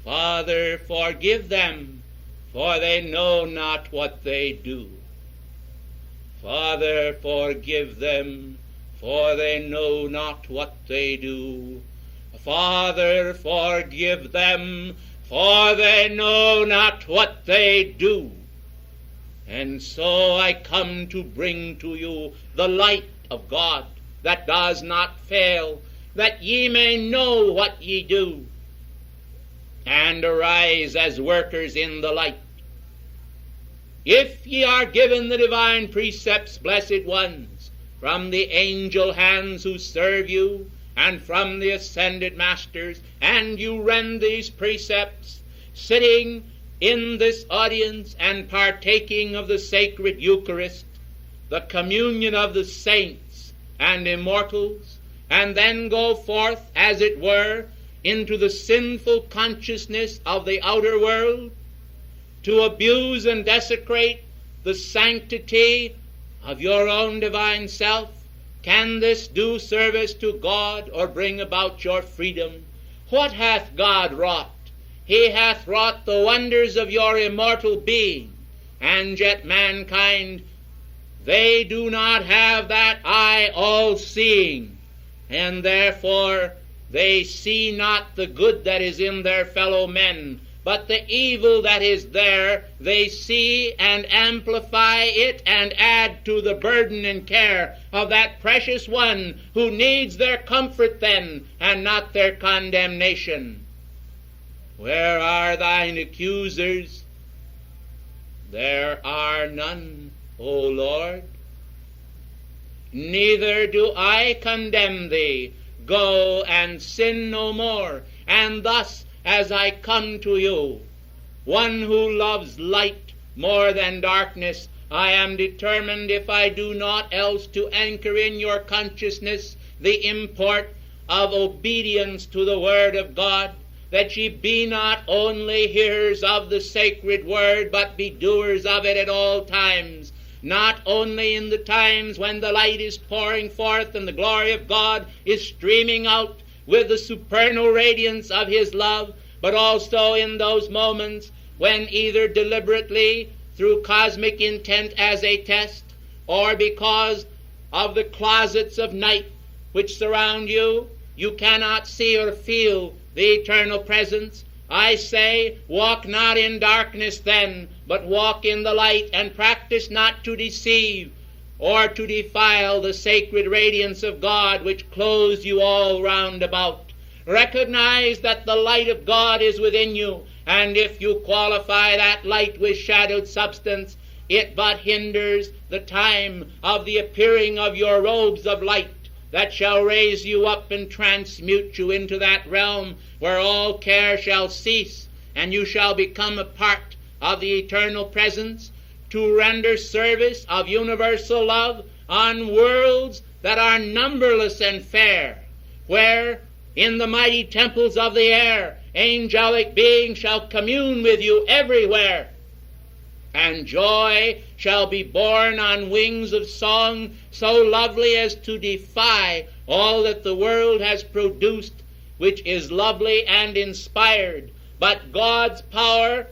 Father, forgive them, for they know not what they do. Father, forgive them, for they know not what they do. Father, forgive them, for they know not what they do. And so I come to bring to you the light of God that does not fail, that ye may know what ye do, and arise as workers in the light. If ye are given the divine precepts, blessed ones, from the angel hands who serve you, and from the ascended masters, and you rend these precepts, sitting in this audience and partaking of the sacred Eucharist, the communion of the saints and immortals, and then go forth, as it were, into the sinful consciousness of the outer world, to abuse and desecrate the sanctity of your own divine self? Can this do service to God or bring about your freedom? What hath God wrought? He hath wrought the wonders of your immortal being, and yet mankind, they do not have that eye all-seeing, and therefore they see not the good that is in their fellow men, but the evil that is there they see and amplify it and add to the burden and care of that precious one who needs their comfort then and not their condemnation. Where are thine accusers? There are none, O Lord. Neither do I condemn thee. Go and sin no more. And thus, as I come to you, one who loves light more than darkness, I am determined, if I do naught else, to anchor in your consciousness the import of obedience to the Word of God, that ye be not only hearers of the sacred word, but be doers of it at all times, not only in the times when the light is pouring forth and the glory of God is streaming out with the supernal radiance of his love, but also in those moments when, either deliberately through cosmic intent as a test, or because of the closets of night which surround you, you cannot see or feel the eternal presence. I say, walk not in darkness then, but walk in the light, and practice not to deceive or to defile the sacred radiance of God which clothes you all round about. Recognize that the light of God is within you, and if you qualify that light with shadowed substance, it but hinders the time of the appearing of your robes of light, that shall raise you up and transmute you into that realm where all care shall cease, and you shall become a part of the eternal presence, to render service of universal love on worlds that are numberless and fair, where in the mighty temples of the air angelic beings shall commune with you everywhere, and joy shall be born on wings of song so lovely as to defy all that the world has produced, which is lovely and inspired. But God's power,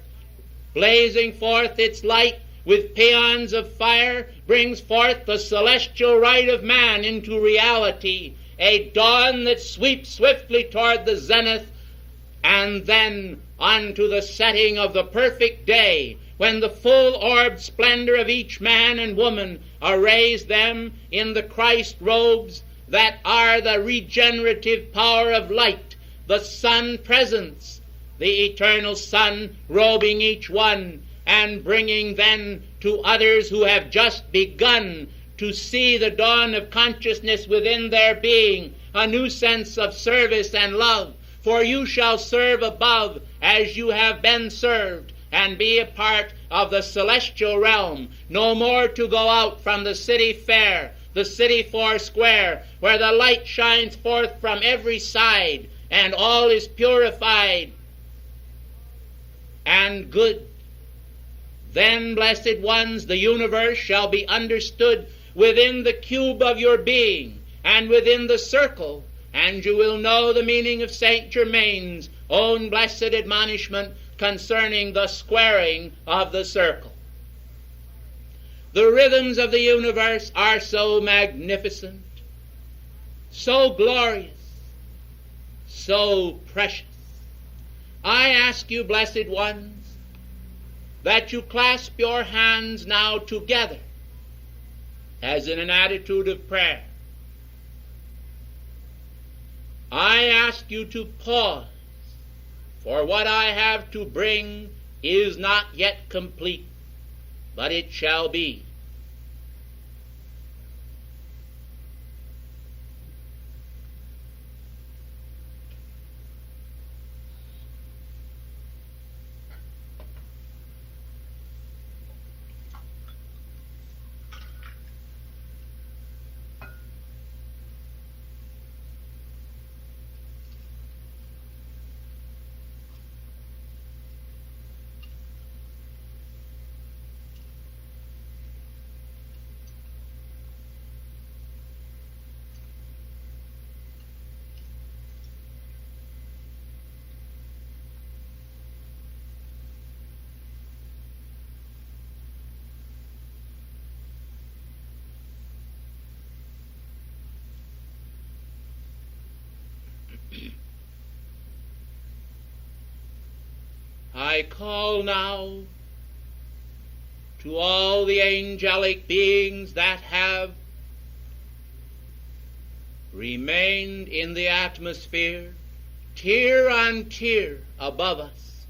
blazing forth its light with paeans of fire, brings forth the celestial right of man into reality, a dawn that sweeps swiftly toward the zenith, and then unto the setting of the perfect day, when the full-orbed splendor of each man and woman arrays them in the Christ robes that are the regenerative power of light, the sun presence, the eternal sun robing each one, and bringing then to others who have just begun to see the dawn of consciousness within their being, a new sense of service and love. For you shall serve above as you have been served, and be a part of the celestial realm, no more to go out from the city fair, the city foursquare, where the light shines forth from every side, and all is purified and good. Then, blessed ones, the universe shall be understood within the cube of your being, and within the circle, and you will know the meaning of Saint Germain's own blessed admonishment concerning the squaring of the circle. The rhythms of the universe are so magnificent, so glorious, so precious. I ask you, blessed ones, that you clasp your hands now together as in an attitude of prayer. I ask you to pause, for what I have to bring is not yet complete, but it shall be. I call now to all the angelic beings that have remained in the atmosphere, tier on tier above us,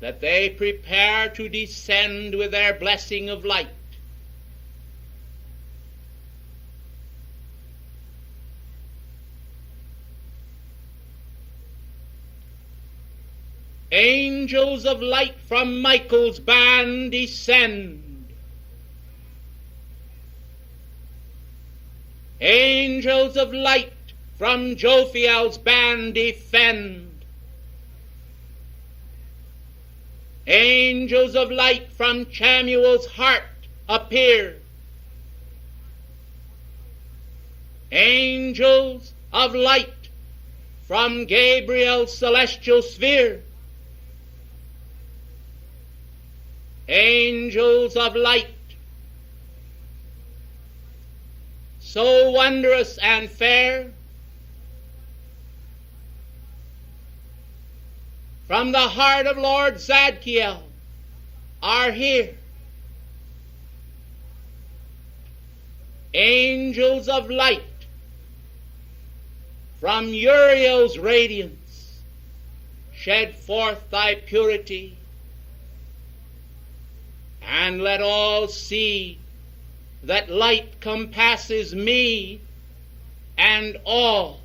that they prepare to descend with their blessing of light. Angels of light from Michael's band descend. Angels of light from Jophiel's band defend. Angels of light from Chamuel's heart appear. Angels of light from Gabriel's celestial sphere. Angels of light, so wondrous and fair, from the heart of Lord Zadkiel are here. Angels of light, from Uriel's radiance, shed forth thy purity, and let all see that light compasses me and all.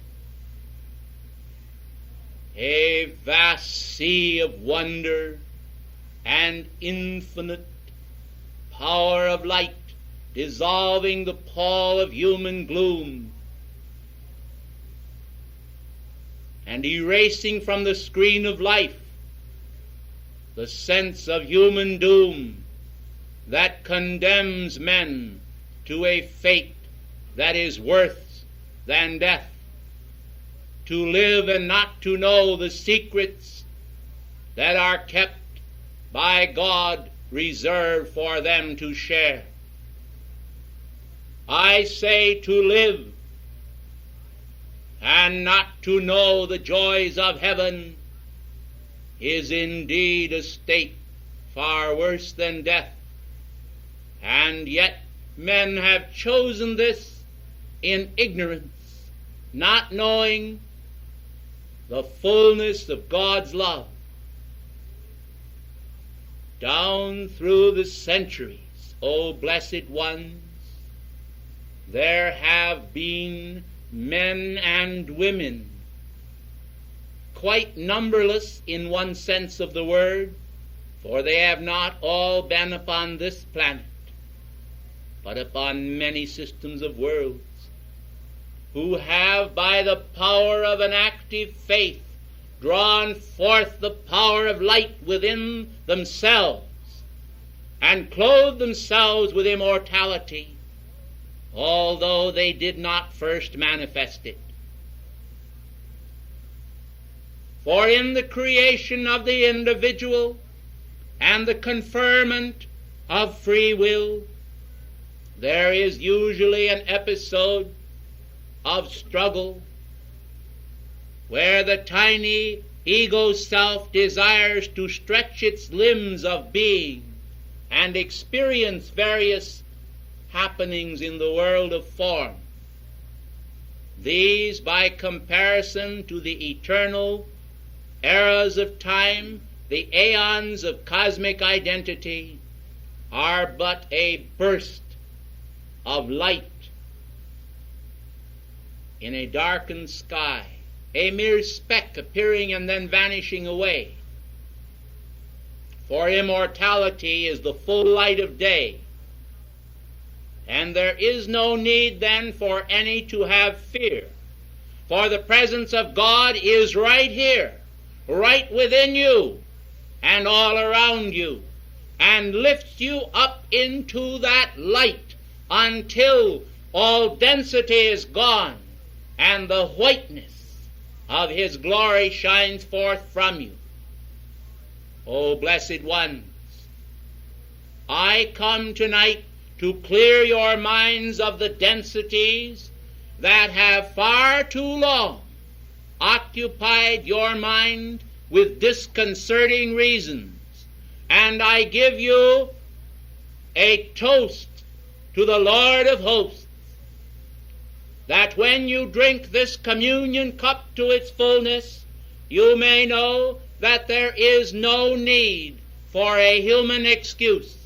A vast sea of wonder and infinite power of light, dissolving the pall of human gloom and erasing from the screen of life the sense of human doom that condemns men to a fate that is worse than death, to live and not to know the secrets that are kept by God reserved for them to share. I say to live and not to know the joys of heaven is indeed a state far worse than death, and yet men have chosen this in ignorance, not knowing the fullness of God's love. Down through the centuries, O blessed ones, there have been men and women, quite numberless in one sense of the word, for they have not all been upon this planet, but upon many systems of worlds, who have by the power of an active faith drawn forth the power of light within themselves and clothed themselves with immortality, although they did not first manifest it. For in the creation of the individual and the conferment of free will, there is usually an episode of struggle where the tiny ego self desires to stretch its limbs of being and experience various happenings in the world of form. These, by comparison to the eternal eras of time, the aeons of cosmic identity, are but a burst of light in a darkened sky, a mere speck appearing and then vanishing away. For immortality is the full light of day, and there is no need then for any to have fear, for the presence of God is right here, right within you and all around you, and lifts you up into that light until all density is gone and the whiteness of His glory shines forth from you. O blessed ones, I come tonight to clear your minds of the densities that have far too long occupied your mind with disconcerting reasons, and I give you a toast to the Lord of hosts, that when you drink this communion cup to its fullness, you may know that there is no need for a human excuse.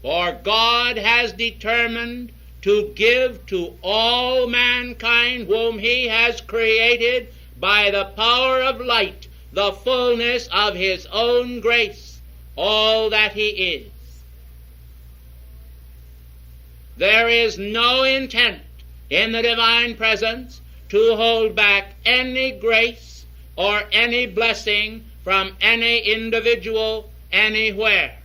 For God has determined to give to all mankind whom He has created by the power of light the fullness of His own grace, all that He is. There is no intent in the divine presence to hold back any grace or any blessing from any individual anywhere.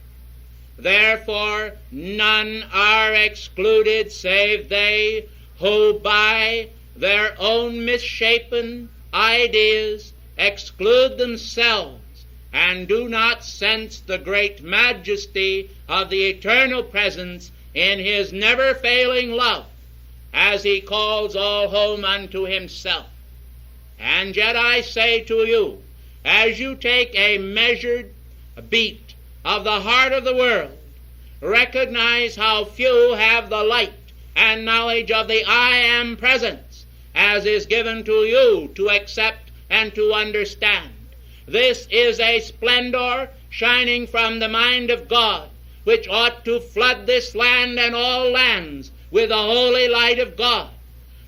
Therefore, none are excluded save they who by their own misshapen ideas exclude themselves and do not sense the great majesty of the eternal presence in His never-failing love, as He calls all home unto Himself. And yet I say to you, as you take a measured beat of the heart of the world, recognize how few have the light and knowledge of the I Am presence, as is given to you to accept and to understand. This is a splendor shining from the mind of God, which ought to flood this land and all lands with the holy light of God.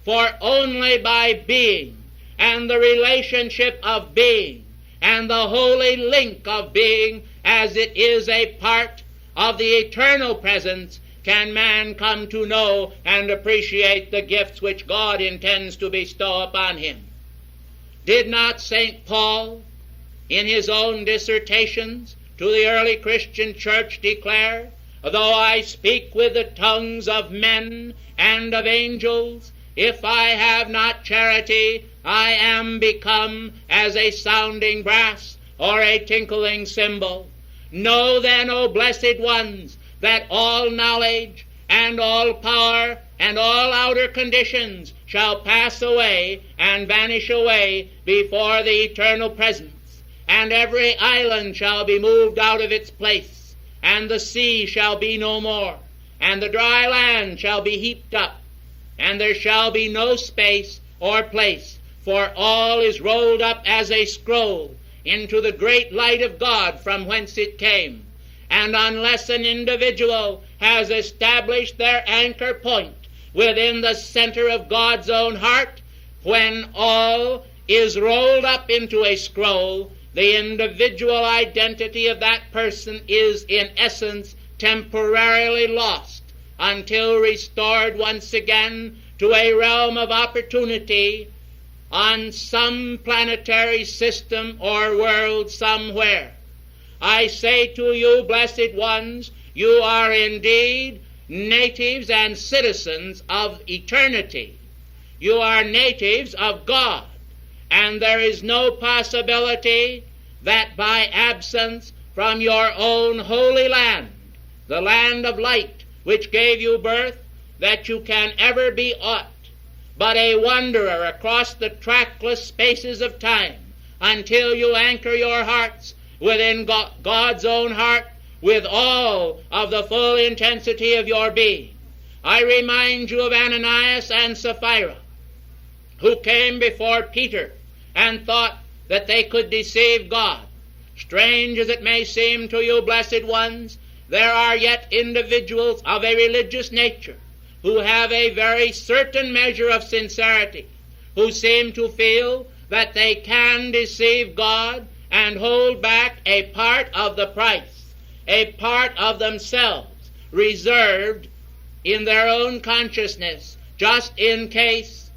For only by being and the relationship of being and the holy link of being, as it is a part of the eternal presence, can man come to know and appreciate the gifts which God intends to bestow upon him. Did not St. Paul, in his own dissertations to the early Christian church, declare, though I speak with the tongues of men and of angels, if I have not charity, I am become as a sounding brass or a tinkling cymbal. Know then, O blessed ones, that all knowledge and all power and all outer conditions shall pass away and vanish away before the eternal presence, and every island shall be moved out of its place, and the sea shall be no more, and the dry land shall be heaped up, and there shall be no space or place, for all is rolled up as a scroll into the great light of God from whence it came. And unless an individual has established their anchor point within the center of God's own heart, when all is rolled up into a scroll, the individual identity of that person is in essence temporarily lost, until restored once again to a realm of opportunity on some planetary system or world somewhere. I say to you, blessed ones, you are indeed natives and citizens of eternity. You are natives of God, and there is no possibility that by absence from your own holy land, the land of light which gave you birth, that you can ever be aught but a wanderer across the trackless spaces of time, until you anchor your hearts within God's own heart with all of the full intensity of your being. I remind you of Ananias and Sapphira, who came before Peter and thought that they could deceive God. Strange as it may seem to you, blessed ones, there are yet individuals of a religious nature who have a very certain measure of sincerity, who seem to feel that they can deceive God and hold back a part of the price, a part of themselves, reserved in their own consciousness, just in case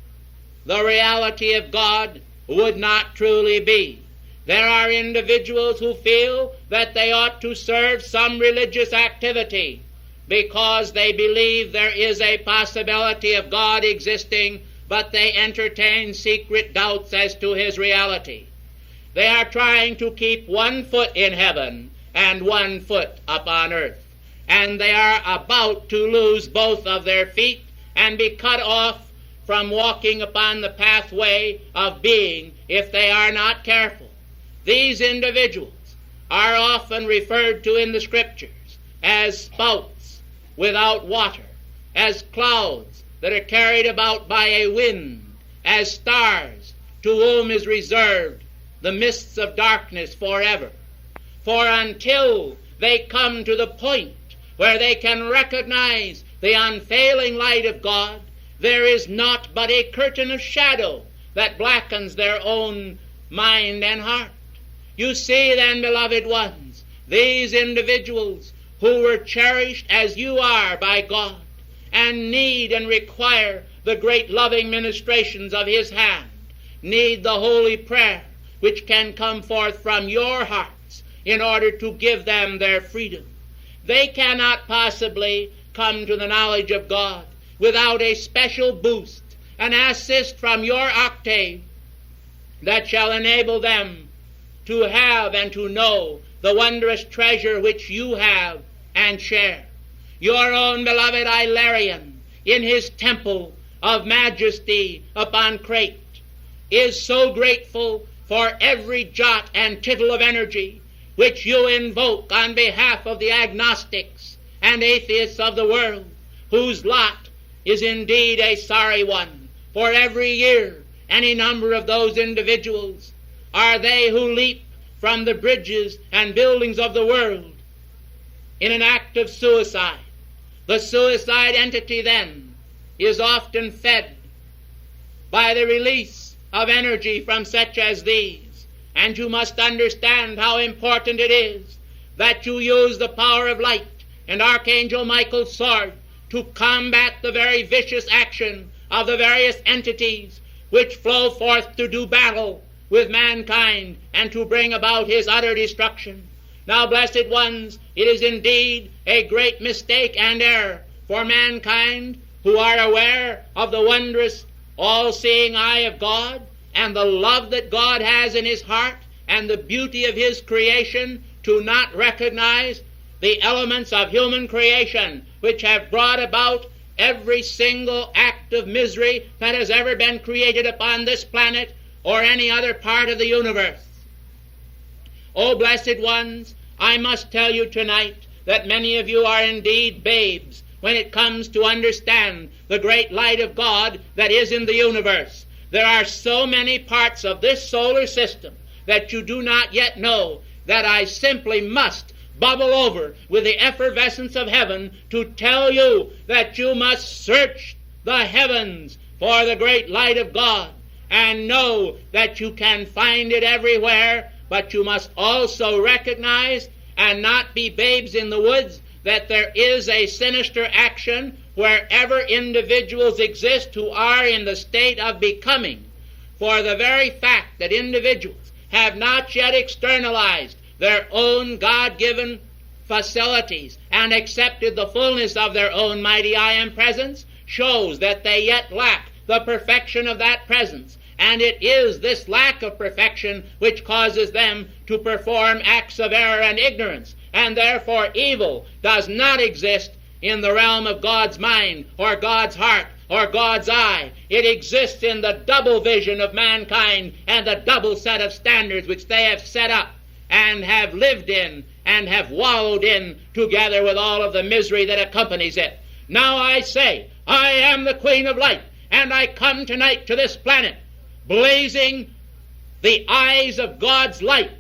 the reality of God would not truly be. There are individuals who feel that they ought to serve some religious activity because they believe there is a possibility of God existing, but they entertain secret doubts as to his reality. They are trying to keep one foot in heaven and one foot upon earth, and they are about to lose both of their feet and be cut off from walking upon the pathway of being if they are not careful. These individuals are often referred to in the Scriptures as spouts without water, as clouds that are carried about by a wind, as stars to whom is reserved the mists of darkness forever. For until they come to the point where they can recognize the unfailing light of God, there is naught but a curtain of shadow that blackens their own mind and heart. You see then, beloved ones, these individuals who were cherished as you are by God and need and require the great loving ministrations of his hand, need the holy prayer which can come forth from your hearts in order to give them their freedom. They cannot possibly come to the knowledge of God without a special boost, an assist from your octave that shall enable them to have and to know the wondrous treasure which you have and share. Your own beloved Ilarion, in his temple of majesty upon Crete, is so grateful for every jot and tittle of energy which you invoke on behalf of the agnostics and atheists of the world, whose lot is indeed a sorry one. For every year, any number of those individuals are they who leap from the bridges and buildings of the world in an act of suicide. The suicide entity then is often fed by the release of energy from such as these. And you must understand how important it is that you use the power of light and Archangel Michael's sword to combat the very vicious action of the various entities which flow forth to do battle with mankind and to bring about his utter destruction. Now, blessed ones, it is indeed a great mistake and error for mankind who are aware of the wondrous, all-seeing eye of God and the love that God has in his heart and the beauty of his creation to not recognize the elements of human creation which have brought about every single act of misery that has ever been created upon this planet or any other part of the universe. Oh, blessed ones, I must tell you tonight that many of you are indeed babes when it comes to understand the great light of God that is in the universe. There are so many parts of this solar system that you do not yet know that I simply must bubble over with the effervescence of heaven to tell you that you must search the heavens for the great light of God and know that you can find it everywhere, but you must also recognize and not be babes in the woods that there is a sinister action wherever individuals exist who are in the state of becoming, for the very fact that individuals have not yet externalized their own God-given facilities and accepted the fullness of their own mighty I Am presence shows that they yet lack the perfection of that presence. And it is this lack of perfection which causes them to perform acts of error and ignorance. And therefore evil does not exist in the realm of God's mind or God's heart or God's eye. It exists in the double vision of mankind and the double set of standards which they have set up and have lived in and have wallowed in together with all of the misery that accompanies it. Now I say, I am the Queen of Light, and I come tonight to this planet blazing the eyes of God's light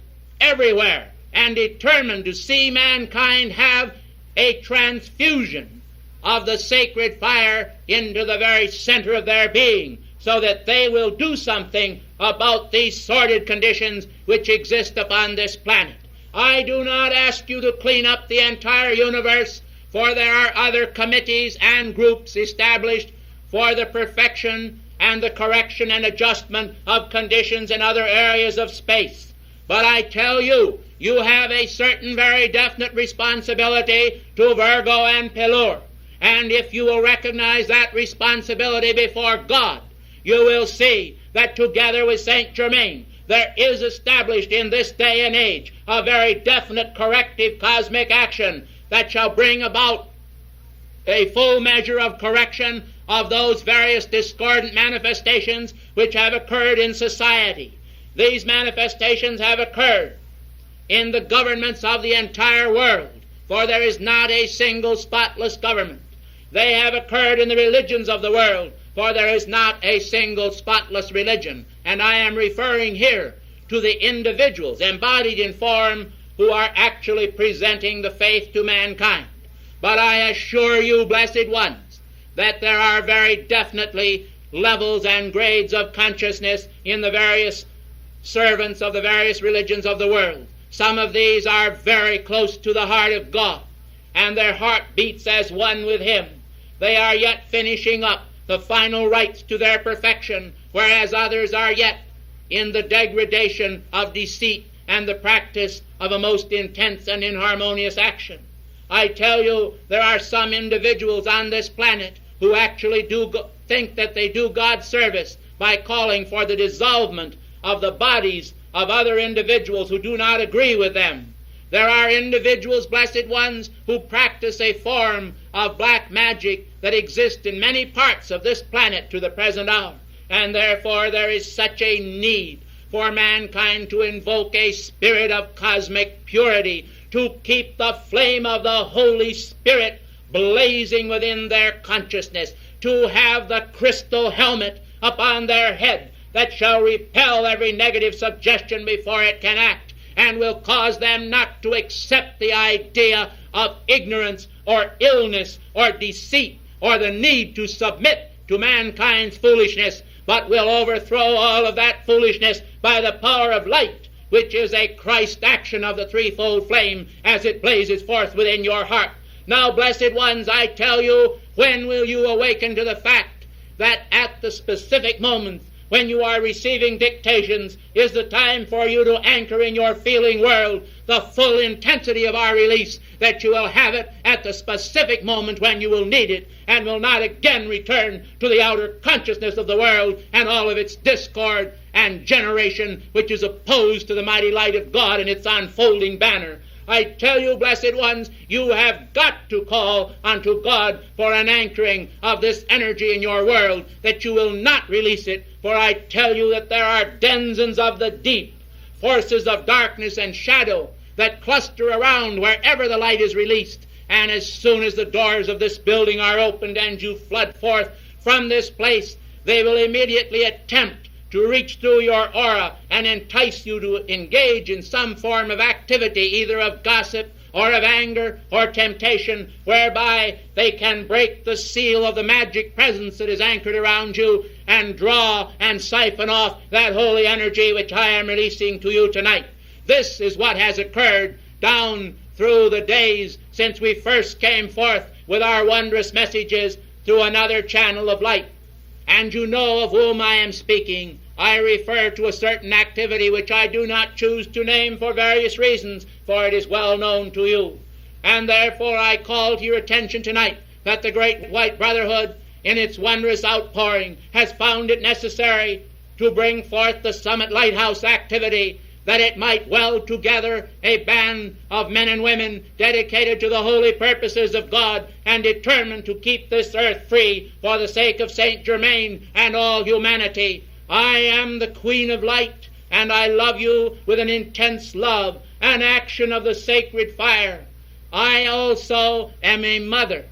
everywhere and determined to see mankind have a transfusion of the sacred fire into the very center of their being, so that they will do something about these sordid conditions which exist upon this planet. I do not ask you to clean up the entire universe, for there are other committees and groups established for the perfection and the correction and adjustment of conditions in other areas of space. But I tell you, you have a certain very definite responsibility to Virgo and Pillur. And if you will recognize that responsibility before God, you will see that together with Saint Germain, there is established in this day and age a very definite corrective cosmic action that shall bring about a full measure of correction of those various discordant manifestations which have occurred in society. These manifestations have occurred in the governments of the entire world, for there is not a single spotless government. They have occurred in the religions of the world, for there is not a single spotless religion. And I am referring here to the individuals embodied in form who are actually presenting the faith to mankind. But I assure you, blessed ones, that there are very definitely levels and grades of consciousness in the various servants of the various religions of the world. Some of these are very close to the heart of God, and their heart beats as one with Him. They are yet finishing up the final rites to their perfection, whereas others are yet in the degradation of deceit and the practice of a most intense and inharmonious action. I tell you, there are some individuals on this planet who actually think that they do God's service by calling for the dissolvement of the bodies of other individuals who do not agree with them. There are individuals, blessed ones, who practice a form of black magic that exists in many parts of this planet to the present hour. And therefore there is such a need for mankind to invoke a spirit of cosmic purity, to keep the flame of the Holy Spirit blazing within their consciousness, to have the crystal helmet upon their head that shall repel every negative suggestion before it can act, and will cause them not to accept the idea of ignorance or illness or deceit or the need to submit to mankind's foolishness, but will overthrow all of that foolishness by the power of light, which is a Christ action of the threefold flame as it blazes forth within your heart. Now, blessed ones, I tell you, when will you awaken to the fact that at the specific moment when you are receiving dictations is the time for you to anchor in your feeling world the full intensity of our release, that you will have it at the specific moment when you will need it and will not again return to the outer consciousness of the world and all of its discord and generation which is opposed to the mighty light of God and its unfolding banner. I tell you, blessed ones, you have got to call unto God for an anchoring of this energy in your world, that you will not release it. For I tell you that there are denizens of the deep, forces of darkness and shadow that cluster around wherever the light is released. And as soon as the doors of this building are opened and you flood forth from this place, they will immediately attempt to reach through your aura and entice you to engage in some form of activity, either of gossip or of anger or temptation, whereby they can break the seal of the magic presence that is anchored around you and draw and siphon off that holy energy which I am releasing to you tonight. This is what has occurred down through the days since we first came forth with our wondrous messages through another channel of light. And you know of whom I am speaking. I refer to a certain activity which I do not choose to name for various reasons, for it is well known to you. And therefore I call to your attention tonight that the great white brotherhood, in its wondrous outpouring, has found it necessary to bring forth the Summit Lighthouse activity, that it might weld together a band of men and women dedicated to the holy purposes of God and determined to keep this earth free for the sake of St. Germain and all humanity. I am the Queen of Light, and I love you with an intense love, an action of the sacred fire. I also am a mother,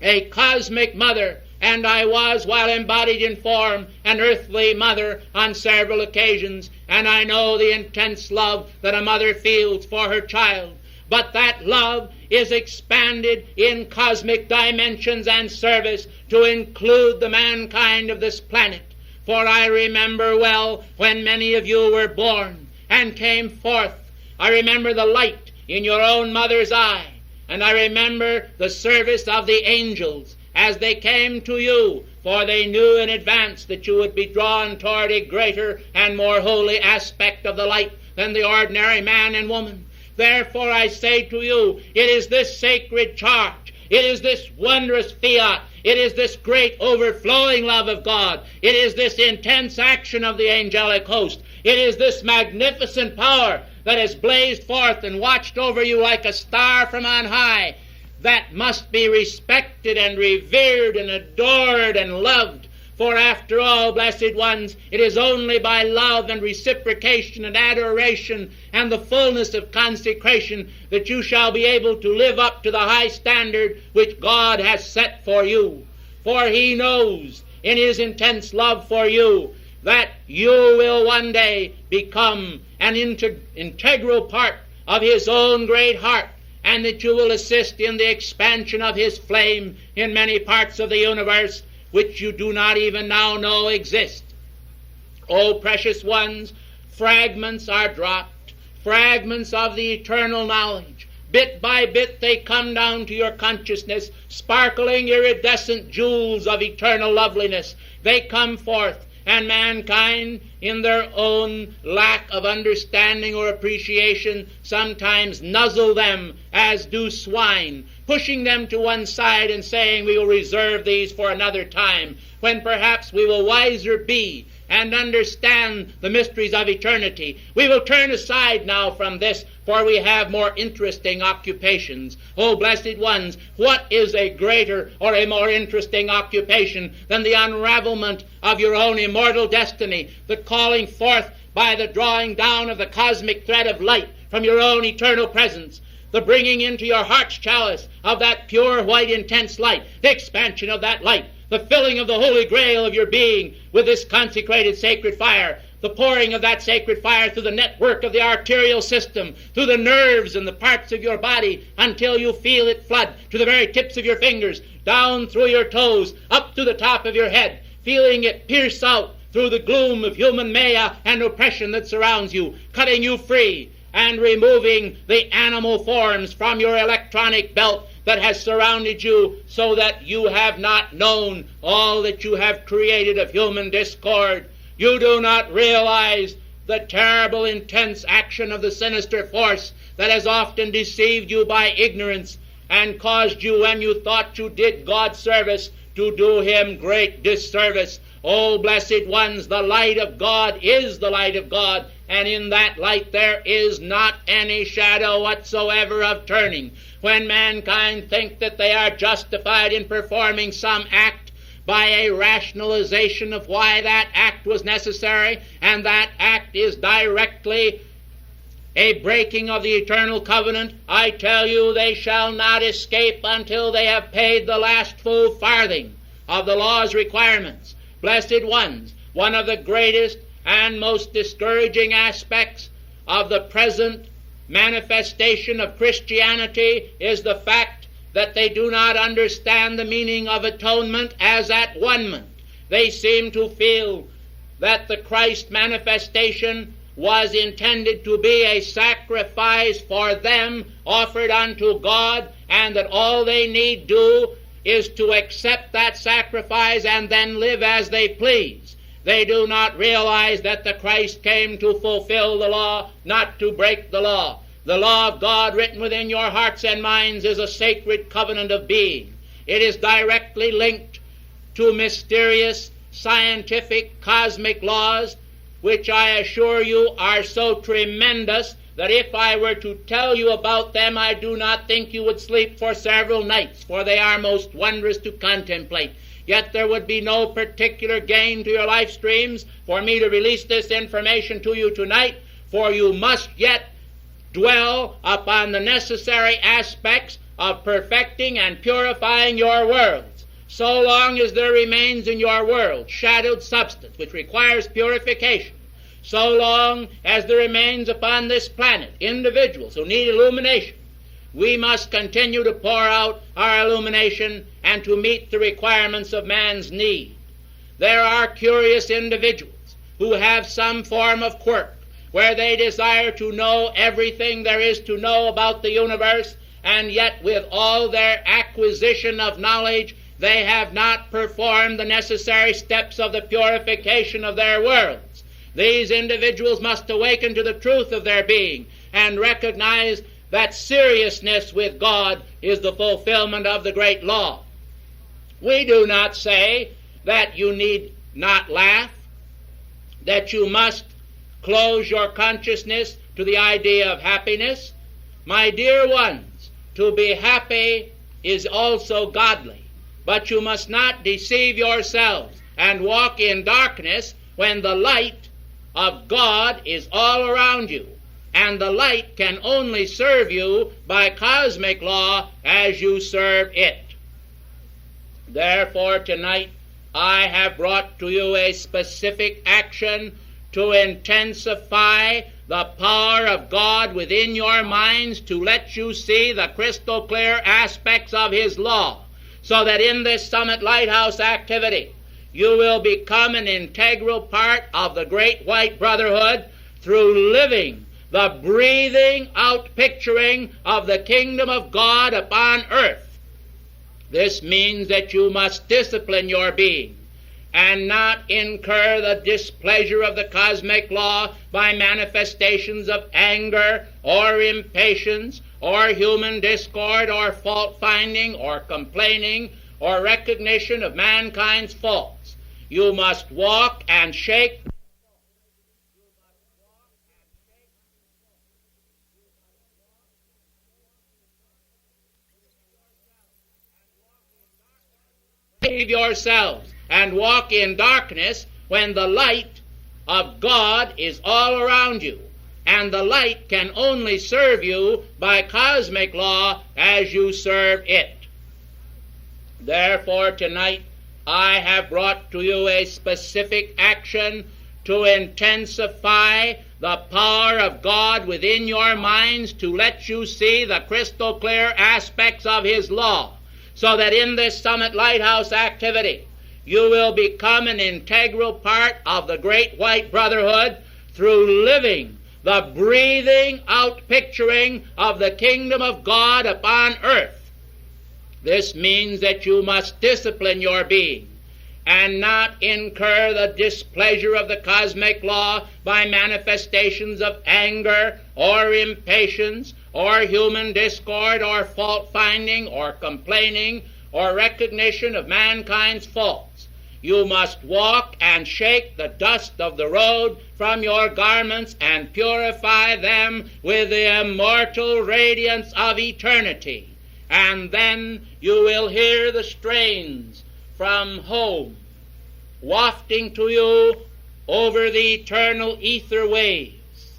a cosmic mother, and I was, while embodied in form, an earthly mother on several occasions, and I know the intense love that a mother feels for her child. But that love is expanded in cosmic dimensions and service to include the mankind of this planet. For I remember well when many of you were born and came forth. I remember the light in your own mother's eye, and I remember the service of the angels as they came to you, for they knew in advance that you would be drawn toward a greater and more holy aspect of the light than the ordinary man and woman. Therefore I say to you, it is this sacred charge, it is this wondrous fiat, it is this great overflowing love of God, it is this intense action of the angelic host, it is this magnificent power that has blazed forth and watched over you like a star from on high, that must be respected and revered and adored and loved. For after all, blessed ones, it is only by love and reciprocation and adoration and the fullness of consecration that you shall be able to live up to the high standard which God has set for you. For He knows in His intense love for you that you will one day become an integral part of His own great heart, and that you will assist in the expansion of His flame in many parts of the universe which you do not even now know exist. O precious ones, fragments are dropped, fragments of the eternal knowledge. Bit by bit they come down to your consciousness, sparkling iridescent jewels of eternal loveliness. They come forth, and mankind, in their own lack of understanding or appreciation, sometimes nuzzle them as do swine, pushing them to one side and saying, we will reserve these for another time, when perhaps we will wiser be and understand the mysteries of eternity. We will turn aside now from this, for we have more interesting occupations. Oh, blessed ones, what is a greater or a more interesting occupation than the unravelment of your own immortal destiny, the calling forth by the drawing down of the cosmic thread of light from your own eternal presence, the bringing into your heart's chalice of that pure white intense light, the expansion of that light, the filling of the holy grail of your being with this consecrated sacred fire, the pouring of that sacred fire through the network of the arterial system, through the nerves and the parts of your body, until you feel it flood to the very tips of your fingers, down through your toes, up to the top of your head, feeling it pierce out through the gloom of human maya and oppression that surrounds you, cutting you free and removing the animal forms from your electronic belt that has surrounded you, so that you have not known all that you have created of human discord. You do not realize the terrible, intense action of the sinister force that has often deceived you by ignorance and caused you, when you thought you did God service, to do him great disservice. O blessed ones, the light of God is the light of God, and in that light there is not any shadow whatsoever of turning. When mankind think that they are justified in performing some act by a rationalization of why that act was necessary, and that act is directly a breaking of the eternal covenant, I tell you they shall not escape until they have paid the last full farthing of the law's requirements. Blessed ones, one of the greatest and most discouraging aspects of the present manifestation of Christianity is the fact that they do not understand the meaning of atonement as at one-ment. They seem to feel that the Christ manifestation was intended to be a sacrifice for them offered unto God, and that all they need do is to accept that sacrifice and then live as they please. They do not realize that the Christ came to fulfill the law, not to break the law. The law of God written within your hearts and minds is a sacred covenant of being. It is directly linked to mysterious, scientific, cosmic laws, which I assure you are so tremendous that if I were to tell you about them, I do not think you would sleep for several nights, for they are most wondrous to contemplate. Yet there would be no particular gain to your life streams for me to release this information to you tonight, for you must yet dwell upon the necessary aspects of perfecting and purifying your worlds. So long as there remains in your world shadowed substance which requires purification, so long as there remains upon this planet individuals who need illumination, we must continue to pour out our illumination and to meet the requirements of man's need. There are curious individuals who have some form of quirk where they desire to know everything there is to know about the universe, and yet with all their acquisition of knowledge, they have not performed the necessary steps of the purification of their worlds. These individuals must awaken to the truth of their being and recognize that seriousness with God is the fulfillment of the great law. We do not say that you need not laugh, that you must close your consciousness to the idea of happiness. My dear ones, to be happy is also godly, but you must not deceive yourselves and walk in darkness when the light of God is all around you, and the light can only serve you by cosmic law as you serve it. Therefore, tonight I have brought to you a specific action to intensify the power of God within your minds, to let you see the crystal clear aspects of His law, so that in this Summit Lighthouse activity you will become an integral part of the great white brotherhood through living the breathing out picturing of the kingdom of God upon earth. This means that you must discipline your being and not incur the displeasure of the cosmic law by manifestations of anger or impatience or human discord or fault-finding or complaining or recognition of mankind's faults. You must walk and shake yourselves and walk in darkness when the light of God is all around you, and the light can only serve you by cosmic law as you serve it. Therefore, tonight I have brought to you a specific action to intensify the power of God within your minds, to let you see the crystal clear aspects of His law, so that in this Summit Lighthouse activity you will become an integral part of the great white brotherhood through living the breathing out picturing of the kingdom of God upon earth. This means that you must discipline your being and not incur the displeasure of the cosmic law by manifestations of anger or impatience or human discord or fault-finding or complaining or recognition of mankind's faults. You must walk and shake the dust of the road from your garments and purify them with the immortal radiance of eternity. And then you will hear the strains from home wafting to you over the eternal ether waves,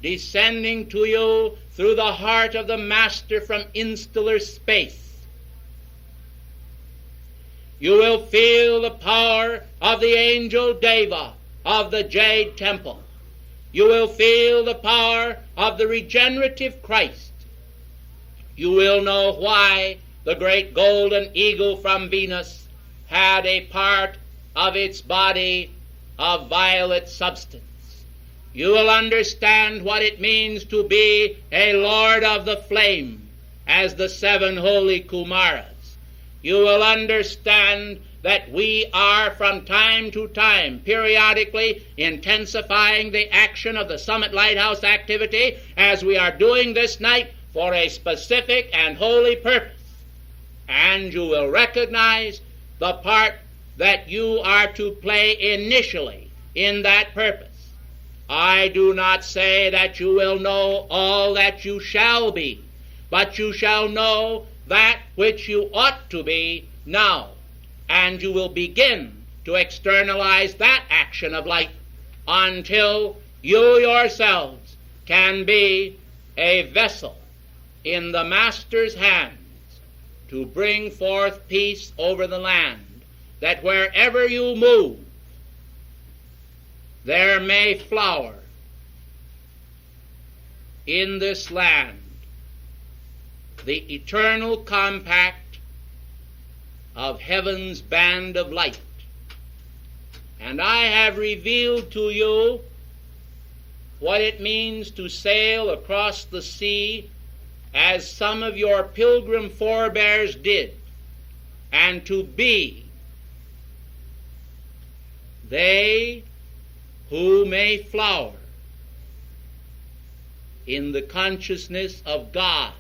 descending to you through the heart of the Master from insular space. You will feel the power of the angel Deva of the Jade Temple. You will feel the power of the regenerative Christ. You will know why the great golden eagle from Venus had a part of its body of violet substance. You will understand what it means to be a Lord of the Flame, as the seven holy Kumaras. You will understand that we are from time to time periodically intensifying the action of the Summit Lighthouse activity, as we are doing this night, for a specific and holy purpose. And you will recognize the part that you are to play initially in that purpose. I do not say that you will know all that you shall be, but you shall know that which you ought to be now, and you will begin to externalize that action of light until you yourselves can be a vessel in the Master's hands to bring forth peace over the land, that wherever you move, there may flower in this land the eternal compact of heaven's band of light. And I have revealed to you what it means to sail across the sea as some of your pilgrim forebears did, and to be they who may flower in the consciousness of God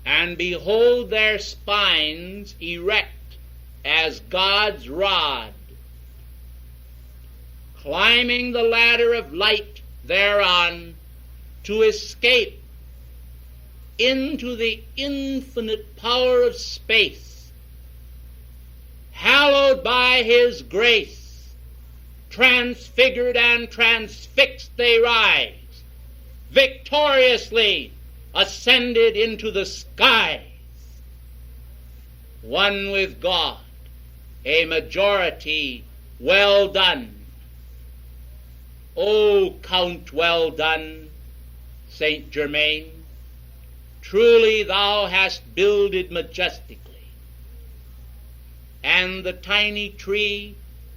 and behold their spines erect as God's rod, climbing the ladder of light thereon to escape into the infinite power of space. Hallowed by His grace, transfigured and transfixed they rise, victoriously ascended into the skies, one with God, a majority well done. O count well done, Saint Germain, truly thou hast builded majestically, and the tiny tree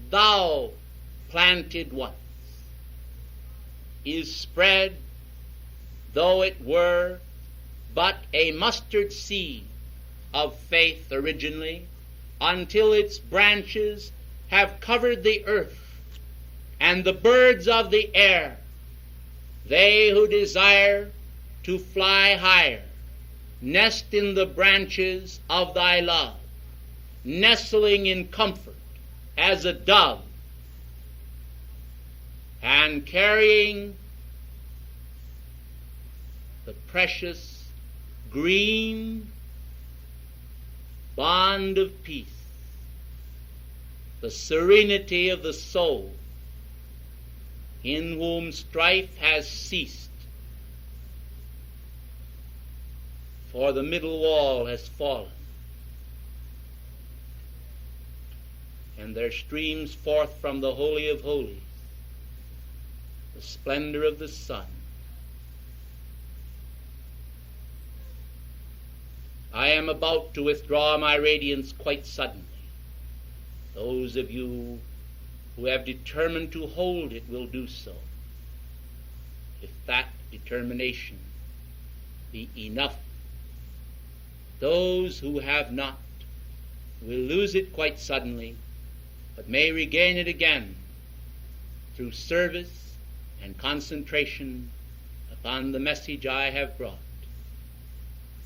thou planted once is spread, though it were but a mustard seed of faith originally, until its branches have covered the earth, and the birds of the air, they who desire to fly higher, nest in the branches of thy love, nestling in comfort as a dove, and carrying the precious green bond of peace, the serenity of the soul, in whom strife has ceased, for the middle wall has fallen. and there streams forth from the Holy of Holies the splendor of the sun. I am about to withdraw my radiance quite suddenly. Those of you who have determined to hold it will do so, if that determination be enough. Those who have not will lose it quite suddenly, but may regain it again through service and concentration upon the message I have brought.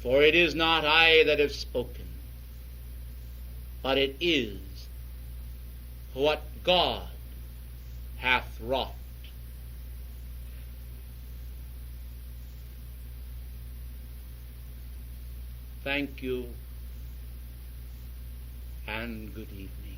For it is not I that have spoken, but it is what God hath wrought. Thank you, and good evening.